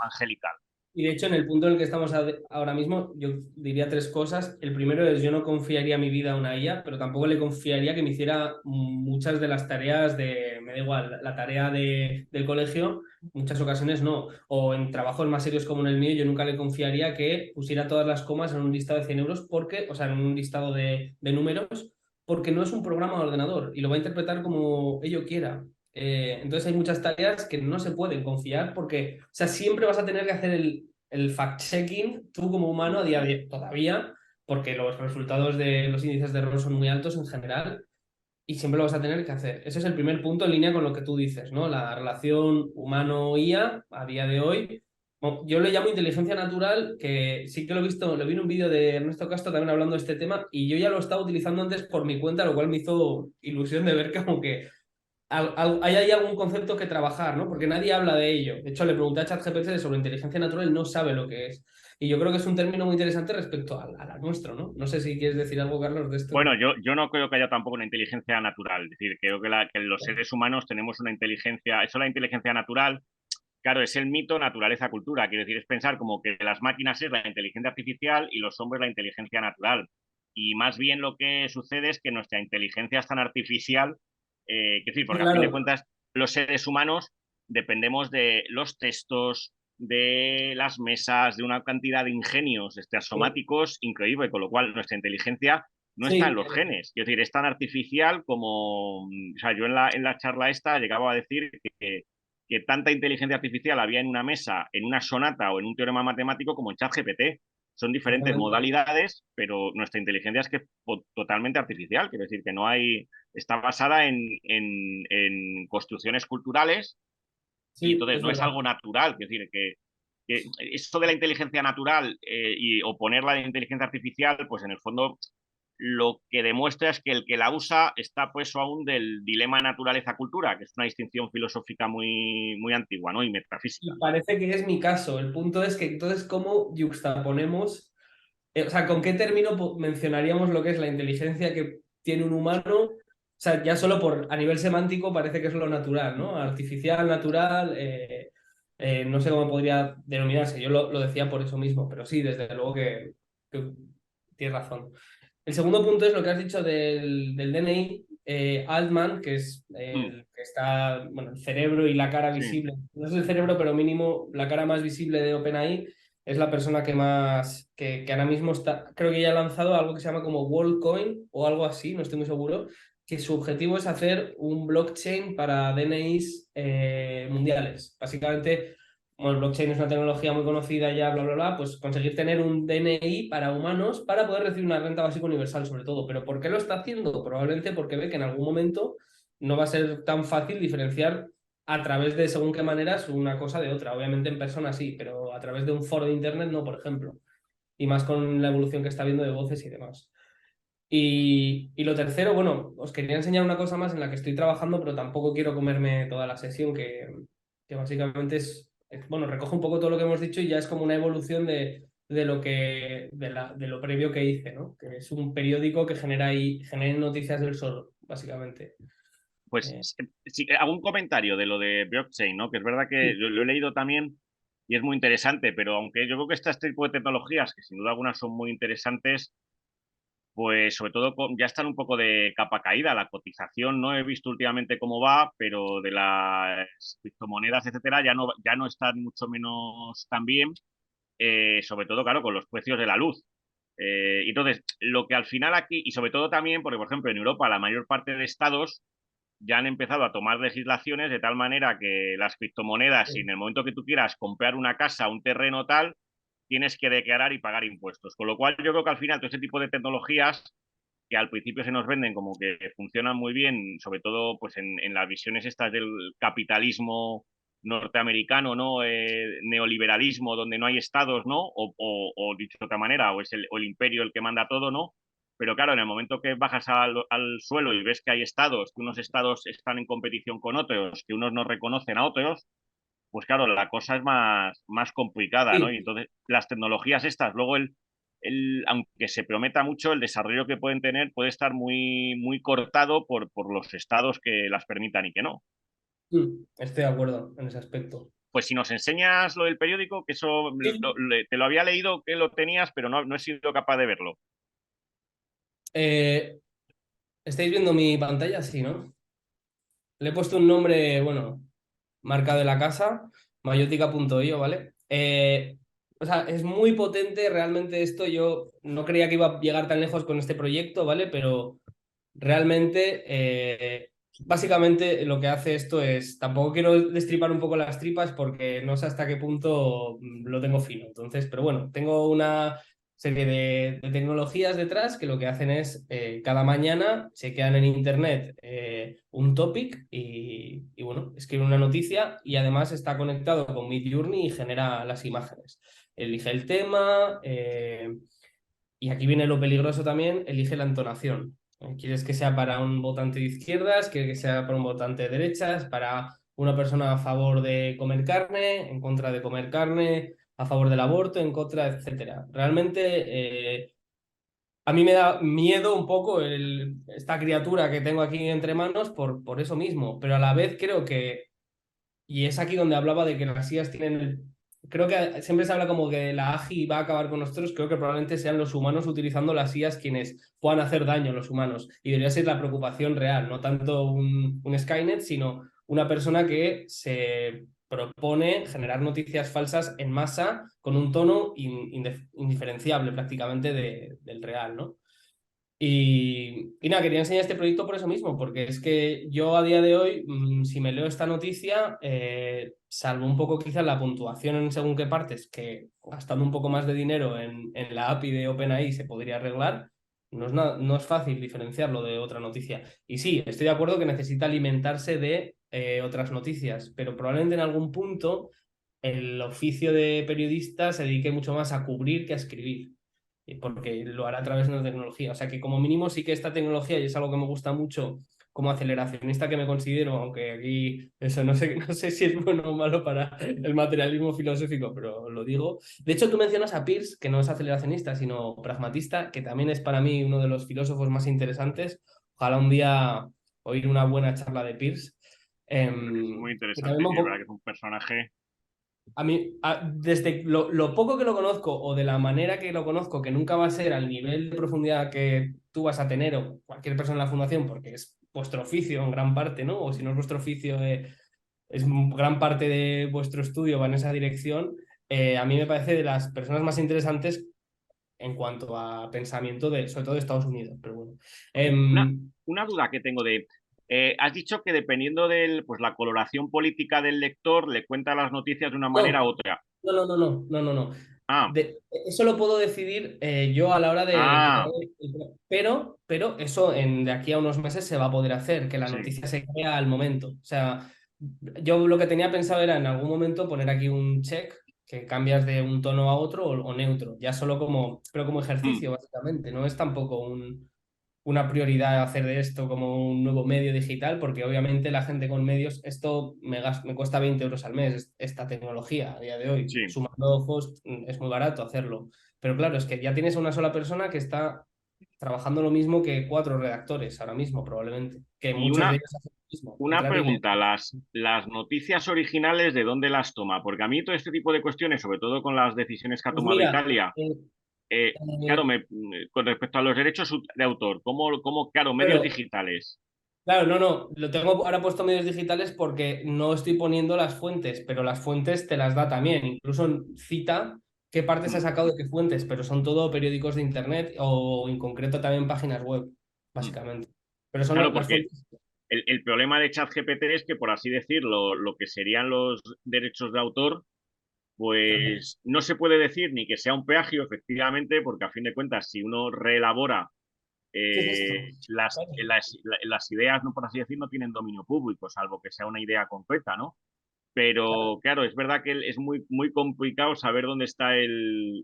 angelical. Y de hecho, en el punto en el que estamos ahora mismo, yo diría 3 cosas. El primero es, yo no confiaría mi vida a una IA, pero tampoco le confiaría que me hiciera muchas de las tareas me da igual, la tarea del colegio, muchas ocasiones no. O en trabajos más serios como en el mío, yo nunca le confiaría que pusiera todas las comas en un listado de 100 euros, o sea, en un listado de números, porque no es un programa de ordenador y lo va a interpretar como ello quiera. Entonces hay muchas tareas que no se pueden confiar porque, o sea, siempre vas a tener que hacer el fact-checking tú como humano a día de hoy todavía, porque los resultados de los índices de error son muy altos en general y siempre lo vas a tener que hacer. Ese es el primer punto en línea con lo que tú dices, ¿no? La relación humano-IA a día de hoy. Yo le llamo inteligencia natural, que sí que lo vi en un vídeo de Ernesto Castro también hablando de este tema y yo ya lo estaba utilizando antes por mi cuenta, lo cual me hizo ilusión de ver como que hay algún concepto que trabajar, ¿no? Porque nadie habla de ello. De hecho, le pregunté a ChatGPT sobre inteligencia natural y no sabe lo que es. Y yo creo que es un término muy interesante respecto a la nuestro, ¿no? No sé si quieres decir algo, Carlos, de esto. Bueno, yo no creo que haya tampoco una inteligencia natural. Es decir, creo que los seres humanos tenemos una inteligencia. Eso, la inteligencia natural, claro, es el mito naturaleza-cultura. Quiero decir, es pensar como que las máquinas es la inteligencia artificial y los hombres la inteligencia natural. Y más bien lo que sucede es que nuestra inteligencia es tan artificial, es decir, porque claro, a fin de cuentas los seres humanos dependemos de los textos, de las mesas, de una cantidad de ingenios asomáticos increíble, con lo cual nuestra inteligencia no está en los genes. Es decir, es tan artificial como... O sea, yo en la charla esta llegaba a decir que tanta inteligencia artificial había en una mesa, en una sonata o en un teorema matemático como en ChatGPT. Son diferentes modalidades, pero nuestra inteligencia es que totalmente artificial. Quiero decir que no hay... Está basada en construcciones culturales y entonces no es algo natural. Es decir, que esto de la inteligencia natural o ponerla de inteligencia artificial, pues en el fondo lo que demuestra es que el que la usa está puesto aún del dilema naturaleza-cultura, que es una distinción filosófica muy, muy antigua, ¿no? Y metafísica. Y parece que es mi caso. El punto es que entonces, ¿cómo yuxtaponemos? O sea, ¿con qué término mencionaríamos lo que es la inteligencia que tiene un humano? O sea, ya solo a nivel semántico parece que es lo natural, ¿no? Artificial, natural. No sé cómo podría denominarse, yo lo decía por eso mismo, pero sí, desde luego que tienes razón. El segundo punto es lo que has dicho del DNI. Altman, que es Mm, el que está, bueno, el cerebro y la cara sí, visible, no es el cerebro, pero mínimo la cara más visible de OpenAI, es la persona que más, que ahora mismo está, creo que ya ha lanzado algo que se llama como WorldCoin o algo así, no estoy muy seguro, que su objetivo es hacer un blockchain para DNIs mundiales. Básicamente, como el blockchain es una tecnología muy conocida ya, bla, bla, bla, pues conseguir tener un DNI para humanos para poder recibir una renta básica universal, sobre todo. ¿Pero por qué lo está haciendo? Probablemente porque ve que en algún momento no va a ser tan fácil diferenciar a través de según qué maneras una cosa de otra. Obviamente en persona sí, pero a través de un foro de internet no, por ejemplo. Y más con la evolución que está viendo de voces y demás. Y lo tercero, bueno, os quería enseñar una cosa más en la que estoy trabajando, pero tampoco quiero comerme toda la sesión, que básicamente bueno, recoge un poco todo lo que hemos dicho y ya es como una evolución de lo de lo previo que hice, ¿no? Que es un periódico que genera noticias del sol, básicamente. pues Eh, sí, hago un comentario de lo de blockchain, ¿no? Que es verdad que sí, lo he leído también y es muy interesante, pero aunque yo creo que este tipo de tecnologías, que sin duda algunas son muy interesantes, pues sobre todo ya están un poco de capa caída. La cotización no he visto últimamente cómo va, pero de las criptomonedas, etcétera, ya no están mucho menos tan bien, sobre todo, claro, con los precios de la luz. Entonces, lo que al final aquí, y sobre todo también, porque por ejemplo en Europa la mayor parte de estados ya han empezado a tomar legislaciones de tal manera que las criptomonedas, si en sí, el momento que tú quieras comprar una casa, un terreno tal, tienes que declarar y pagar impuestos. Con lo cual yo creo que al final todo este tipo de tecnologías que al principio se nos venden como que funcionan muy bien, sobre todo pues en las visiones estas del capitalismo norteamericano, ¿no? Neoliberalismo, donde no hay estados, ¿no? O dicho de otra manera, o el imperio el que manda todo, ¿no? Pero claro, en el momento que bajas al suelo y ves que hay estados, que unos estados están en competición con otros, que unos no reconocen a otros, pues claro, la cosa es más complicada, ¿no? Y sí, entonces las tecnologías estas, luego aunque se prometa mucho, el desarrollo que pueden tener puede estar muy cortado por los estados que las permitan y que no. estoy de acuerdo en ese aspecto. Pues si nos enseñas lo del periódico, que eso Sí. te lo había leído que lo tenías, pero no he sido capaz de verlo. Eh, ¿Estáis viendo mi pantalla? Sí, ¿no? Le he puesto un nombre, bueno, marca de la casa, mayotica.io, ¿vale? O sea, es muy potente realmente esto. Yo no creía que iba a llegar tan lejos con este proyecto, ¿vale? Pero realmente, básicamente lo que hace esto es, tampoco quiero destripar un poco las tripas porque no sé hasta qué punto lo tengo fino. Entonces, pero bueno, tengo una serie de tecnologías detrás que lo que hacen es, cada mañana se quedan en internet un topic y bueno, escribe una noticia y además está conectado con Midjourney y genera las imágenes. Elige el tema, y aquí viene lo peligroso también, elige la entonación. ¿Quieres que sea para un votante de izquierdas? ¿Quieres que sea para un votante de derechas? ¿Para una persona a favor de comer carne? ¿En contra de comer carne? ¿A favor del aborto? ¿En contra? Etcétera. Realmente, a mí me da miedo un poco esta criatura que tengo aquí entre manos por eso mismo, pero a la vez creo que, y es aquí donde hablaba de que las IAs tienen. Creo que siempre se habla como que la AGI va a acabar con nosotros. Creo que probablemente sean los humanos utilizando las IAs quienes puedan hacer daño a los humanos. Y debería ser la preocupación real, no tanto un Skynet, sino una persona que se propone generar noticias falsas en masa con un tono indiferenciable prácticamente del real, ¿no? Y nada, quería enseñar este proyecto por eso mismo, porque es que yo a día de hoy, si me leo esta noticia, salvo un poco quizás la puntuación en según qué partes, que gastando un poco más de dinero en la API de OpenAI se podría arreglar, no es fácil diferenciarlo de otra noticia. Y sí, estoy de acuerdo que necesita alimentarse de otras noticias, pero probablemente en algún punto el oficio de periodista se dedique mucho más a cubrir que a escribir porque lo hará a través de una tecnología. O sea que como mínimo sí que esta tecnología, y es algo que me gusta mucho como aceleracionista que me considero, aunque aquí eso no sé si es bueno o malo para el materialismo filosófico, pero lo digo. De hecho, tú mencionas a Peirce, que no es aceleracionista, sino pragmatista, que también es para mí uno de los filósofos más interesantes. Ojalá un día oír una buena charla de Peirce. Es muy Y interesante, también sí, es verdad que es un personaje. A mí, desde lo poco que lo conozco o de la manera que lo conozco, que nunca va a ser al nivel de profundidad que tú vas a tener o cualquier persona en la fundación, porque es vuestro oficio en gran parte, ¿no? O si no es vuestro oficio, es gran parte de vuestro estudio va en esa dirección. A mí me parece de las personas más interesantes en cuanto a pensamiento, sobre todo de Estados Unidos, pero bueno. Una, una duda que tengo has dicho que dependiendo de pues, la coloración política del lector, le cuenta las noticias de una manera u No, otra. no. Ah, Eso lo puedo decidir yo a la hora de crear ah, pero eso de aquí a unos meses se va a poder hacer, que la sí. noticia se crea al momento. O sea, yo lo que tenía pensado era en algún momento poner aquí un check que cambias de un tono a otro o neutro, ya solo pero como Mm, ejercicio, básicamente. No es tampoco una prioridad hacer de esto como un nuevo medio digital, porque obviamente la gente con medios, esto me cuesta 20 euros al mes, esta tecnología a día de hoy. sí. Sumando ojos, es muy barato hacerlo. Pero claro, es que ya tienes a una sola persona que está trabajando lo mismo que 4 redactores ahora mismo, probablemente. Que Y muchos de ellos hacen lo mismo. una Entrar y leer. pregunta, las noticias originales, ¿de dónde las toma? Porque a mí todo este tipo de cuestiones, sobre todo con las decisiones que ha Pues tomado mira, Italia, claro, eh, con respecto a los derechos de autor, claro, medios claro, digitales? claro, no, lo tengo ahora puesto medios digitales porque no estoy poniendo las fuentes, pero las fuentes te las da también. Incluso cita qué partes ha Mm, sacado de qué fuentes, pero son todo periódicos de internet o en concreto también páginas web, mm. básicamente. Pero son Claro, las porque fuentes. el problema de ChatGPT es que, por así decirlo, lo que serían los derechos de autor, Claro. pues no se puede decir ni que sea un plagio, efectivamente, porque a fin de cuentas, si uno reelabora ¿Qué es esto? Claro. las ideas, no por así decir, no tienen dominio público, salvo que sea una idea concreta, ¿no? Claro. Pero claro, es verdad que es muy complicado saber dónde está el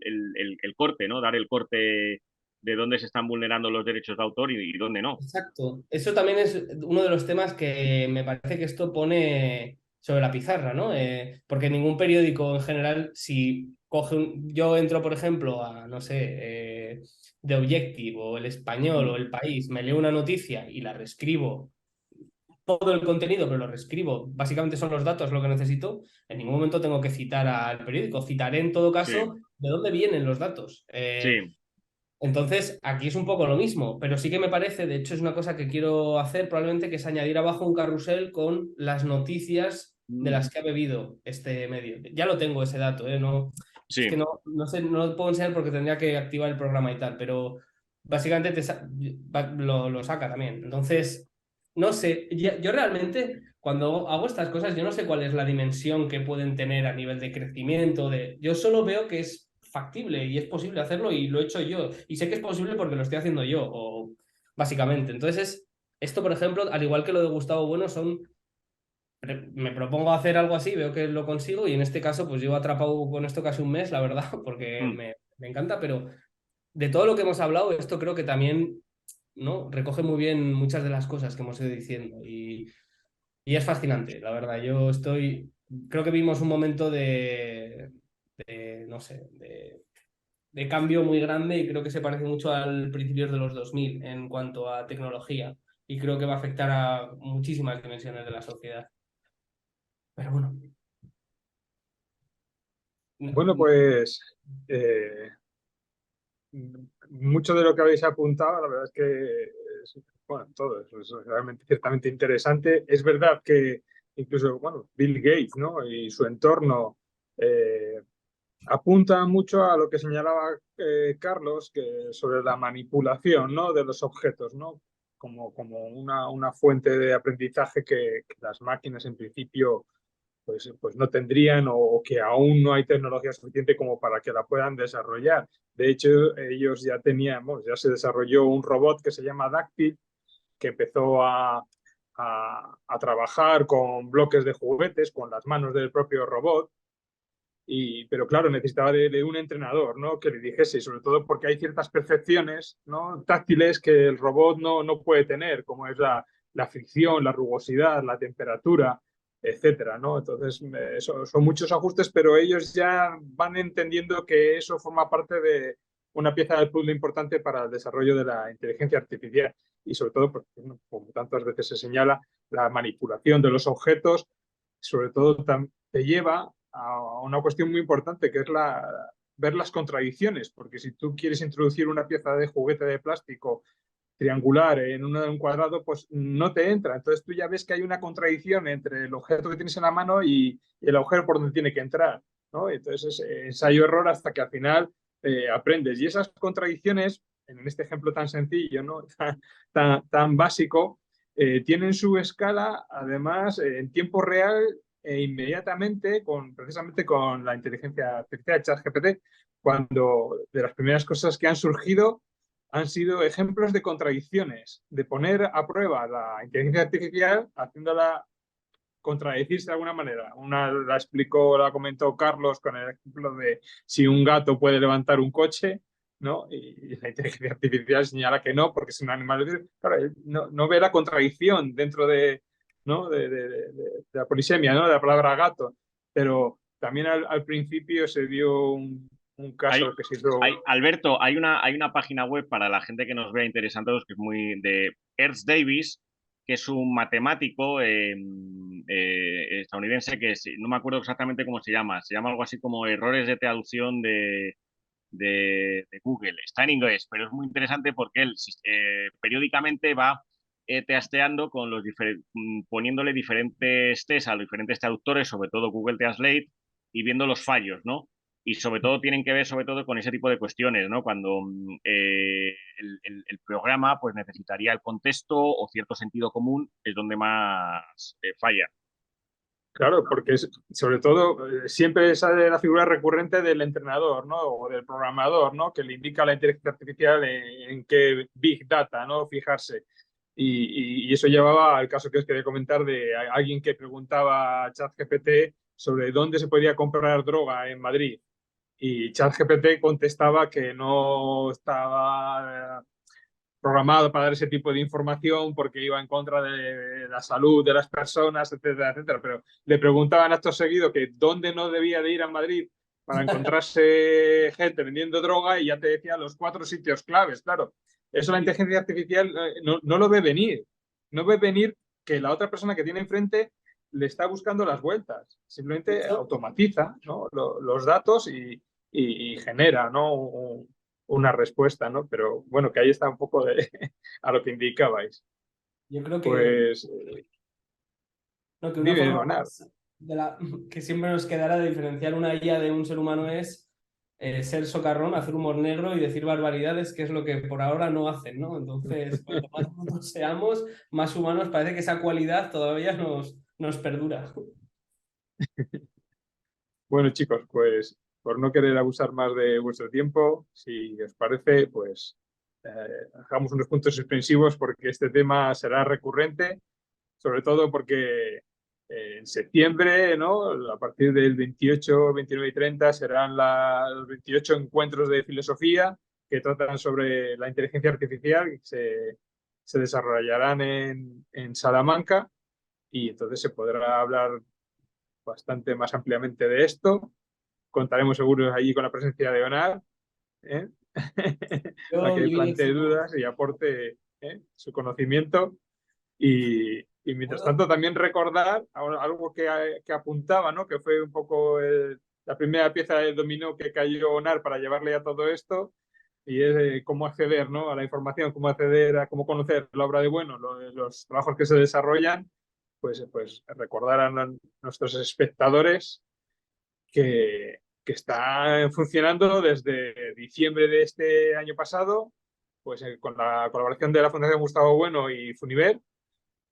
corte, ¿no? Dar el corte de dónde se están vulnerando los derechos de autor y dónde no. Exacto. Eso también es uno de los temas que me parece que esto pone sobre la pizarra, ¿no? Porque ningún periódico en general, si coge yo entro, por ejemplo, a, no sé, The Objective o El Español o Mm, El País, me leo una noticia y la reescribo, todo el contenido, pero lo reescribo, básicamente son los datos lo que necesito, en ningún momento tengo que citar al periódico, citaré en todo sí, caso de dónde vienen los datos. sí. Entonces, aquí es un poco lo mismo, pero sí que me parece, de hecho es una cosa que quiero hacer probablemente, que es añadir abajo un carrusel con las noticias de Mm, las que ha bebido este medio. Ya lo tengo ese dato, ¿eh? No, es que sí. no sé, no lo puedo enseñar porque tendría que activar el programa y tal, pero básicamente lo saca también. Entonces, no sé, yo realmente cuando hago estas cosas, yo no sé cuál es la dimensión que pueden tener a nivel de crecimiento, yo solo veo que es factible y es posible hacerlo y lo he hecho yo. Y sé que es posible porque lo estoy haciendo yo, básicamente. Entonces, esto, por ejemplo, al igual que lo de Gustavo Bueno, me propongo hacer algo así, veo que lo consigo y en este caso, pues llevo atrapado con esto casi un mes, la verdad, porque Mm. me encanta, pero de todo lo que hemos hablado, esto creo que también, ¿no? Recoge muy bien muchas de las cosas que hemos ido diciendo y es fascinante, la verdad. Creo que vimos un momento no sé, de cambio muy grande y creo que se parece mucho al principios de los 2000 en cuanto a tecnología y creo que va a afectar a muchísimas dimensiones de la sociedad. Pero bueno, Bueno, pues eh, mucho de lo que habéis apuntado, la verdad es que bueno, todo eso es realmente ciertamente interesante. Es verdad que incluso, bueno, Bill Gates, ¿no? Y su entorno eh, apunta mucho a lo que señalaba Carlos, que sobre la manipulación, ¿no? De los objetos, ¿no? Como una fuente de aprendizaje que las máquinas en principio pues no tendrían o que aún no hay tecnología suficiente como para que la puedan desarrollar. De hecho, ellos ya tenían, bueno, ya se desarrolló un robot que se llama Dáctil, que empezó a trabajar con bloques de juguetes, con las manos del propio robot, pero claro, necesitaba de un entrenador, ¿no? Que le dijese, y sobre todo porque hay ciertas percepciones, ¿no? Táctiles que el robot no puede tener, como es la fricción, la rugosidad, la temperatura, etcétera, ¿no? Entonces, son muchos ajustes, pero ellos ya van entendiendo que eso forma parte de una pieza del puzzle importante para el desarrollo de la inteligencia artificial y sobre todo, pues, como tantas veces se señala, la manipulación de los objetos, sobre todo te lleva a una cuestión muy importante, que es ver las contradicciones, porque si tú quieres introducir una pieza de juguete de plástico triangular en un cuadrado, pues no te entra. Entonces tú ya ves que hay una contradicción entre el objeto que tienes en la mano y el agujero por donde tiene que entrar, ¿no? Entonces es ensayo-error hasta que al final aprendes. Y esas contradicciones, en este ejemplo tan sencillo, ¿no? tan básico, tienen su escala, además, en tiempo real e inmediatamente, precisamente con la inteligencia artificial, ChatGPT, cuando de las primeras cosas que han surgido han sido ejemplos de contradicciones, de poner a prueba la inteligencia artificial haciéndola contradecirse de alguna manera. Una la comentó Carlos con el ejemplo de si un gato puede levantar un coche, ¿no? Y la inteligencia artificial señala que no, porque es un animal. Claro, él no ve la contradicción dentro de, ¿no? de la polisemia, ¿no? De la palabra gato. Pero también al principio se dio un Hay, caso que se hizo. Alberto, hay una página web para la gente que nos vea interesados, que es muy de Ernst Davis, que es un matemático estadounidense que no me acuerdo exactamente cómo se llama algo así como errores de traducción de Google. Está en inglés, pero es muy interesante porque él periódicamente va testeando con poniéndole diferentes test a los diferentes traductores, sobre todo Google Translate, y viendo los fallos, ¿no? Y sobre todo tienen que ver sobre todo con ese tipo de cuestiones, ¿no? Cuando el programa pues necesitaría el contexto o cierto sentido común, es donde más falla. Claro, porque sobre todo siempre sale la figura recurrente del entrenador, ¿no? O del programador, ¿no? Que le indica a la inteligencia artificial en qué big data, ¿no? Fijarse. Y eso llevaba al caso que os quería comentar de alguien que preguntaba a ChatGPT sobre dónde se podía comprar droga en Madrid. Y ChatGPT contestaba que no estaba programado para dar ese tipo de información porque iba en contra de la salud de las personas, etcétera, etcétera. Pero le preguntaban acto seguido que dónde no debía de ir a Madrid para encontrarse gente vendiendo droga y ya te decía los 4 sitios claves. Claro, eso la inteligencia artificial no lo ve venir. No ve venir que la otra persona que tiene enfrente le está buscando las vueltas. Simplemente automatiza, ¿no? los datos y genera, ¿no? una respuesta, ¿no? Pero bueno, que ahí está un poco a lo que indicabais. Yo creo que, Pues no, que una dime, forma Manar. más que siempre nos quedará de diferenciar una IA de un ser humano es ser socarrón, hacer humor negro y decir barbaridades, que es lo que por ahora no hacen, ¿no? Entonces, cuanto más nosotros seamos, más humanos, parece que esa cualidad todavía nos perdura. Bueno, chicos, pues por no querer abusar más de vuestro tiempo, si os parece, pues dejamos unos puntos suspensivos porque este tema será recurrente, sobre todo porque en septiembre, ¿no? A partir del 28, 29 y 30 serán los 28 encuentros de filosofía que tratan sobre la inteligencia artificial y se desarrollarán en Salamanca y entonces se podrá hablar bastante más ampliamente de esto. Contaremos seguro allí con la presencia de Onar, ¿eh? para Yo que iré plantee seguro. dudas y aporte su conocimiento. Y mientras ¿Puedo? tanto también recordar algo que apuntaba, ¿no? Que fue un poco la primera pieza de dominó que cayó Onar para llevarle a todo esto, y es cómo acceder, ¿no? A la información, cómo acceder a cómo conocer la obra de Bueno, los trabajos que se desarrollan, pues recordar a nuestros espectadores que está funcionando desde diciembre de este año pasado, pues con la colaboración de la Fundación Gustavo Bueno y Funiver,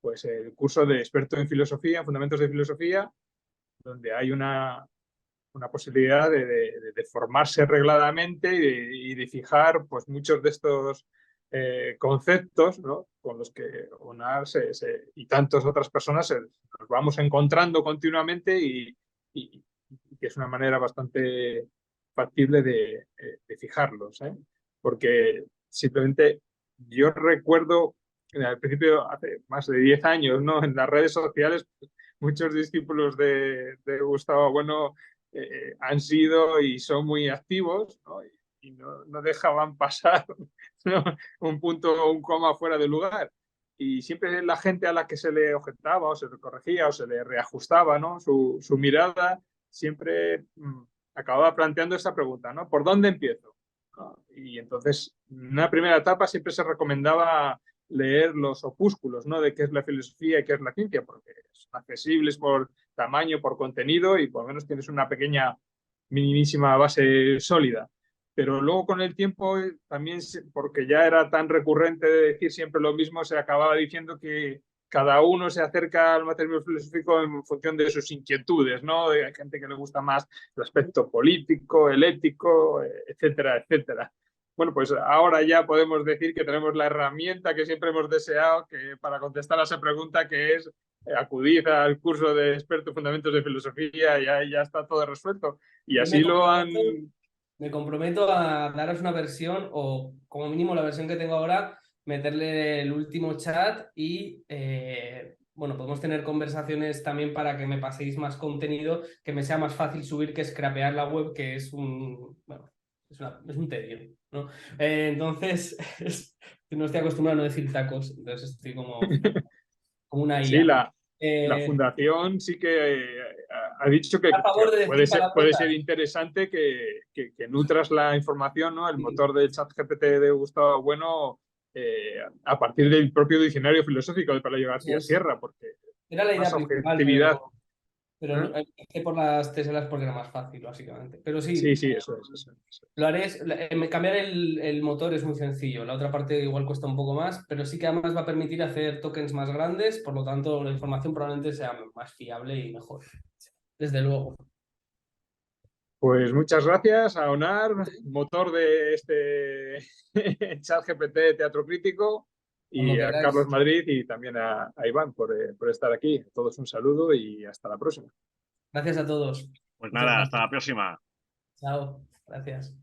pues el curso de experto en filosofía, fundamentos de filosofía, donde hay una posibilidad de formarse regladamente y de fijar pues muchos de estos conceptos, ¿no? Con los que ONAR y tantas otras personas nos vamos encontrando continuamente y que es una manera bastante factible de fijarlos, ¿eh? Porque simplemente yo recuerdo al principio, hace más de 10 años, ¿no? En las redes sociales, muchos discípulos de Gustavo Bueno han sido y son muy activos, ¿no? Y no dejaban pasar, ¿no? un punto o un coma fuera de lugar. Y siempre la gente a la que se le objetaba o se le corregía o se le reajustaba, ¿no? su mirada, siempre acababa planteando esta pregunta, ¿no? ¿Por dónde empiezo? Y entonces, en una primera etapa siempre se recomendaba leer los opúsculos, ¿no? De qué es la filosofía y qué es la ciencia, porque son accesibles por tamaño, por contenido y por lo menos tienes una pequeña, minimísima base sólida. Pero luego con el tiempo también, porque ya era tan recurrente de decir siempre lo mismo, se acababa diciendo que cada uno se acerca al materialismo filosófico en función de sus inquietudes, ¿no? Hay gente que le gusta más el aspecto político, el ético, etcétera, etcétera. Bueno, pues ahora ya podemos decir que tenemos la herramienta que siempre hemos deseado que para contestar a esa pregunta, que es acudir al curso de experto fundamentos de filosofía y ahí ya está todo resuelto. Y Yo así lo han... Me comprometo a daros una versión, o como mínimo la versión que tengo ahora, meterle el último chat y bueno, podemos tener conversaciones también para que me paséis más contenido, que me sea más fácil subir que scrapear la web, que es bueno, es un tedio, ¿no? Entonces, no estoy acostumbrado a no decir tacos, entonces estoy como una Sí, IA. la fundación sí que ha dicho que, A favor de puede decir ser palabrotas. interesante que nutras la información, ¿no? El Sí. motor del chat GPT de Gustavo Bueno a partir del propio diccionario filosófico de Pelayo García Sierra, porque Era la idea más principal, objetividad. pero ¿Eh? empecé por las teselas porque era más fácil, básicamente. Pero Sí, sí, sí, eso es. Eso es. lo haré. Cambiar el motor es muy sencillo. La otra parte igual cuesta un poco más, pero sí que además va a permitir hacer tokens más grandes, por lo tanto la información probablemente sea más fiable y mejor. Desde luego. Pues muchas gracias a Onar, motor de este chat GPT Teatro Crítico, Cuando y a Carlos queráis. Madrid y también a Iván por estar aquí. A todos un saludo y hasta la próxima. Gracias a todos. Pues Muchas nada, hasta gracias. la próxima. Chao. Gracias.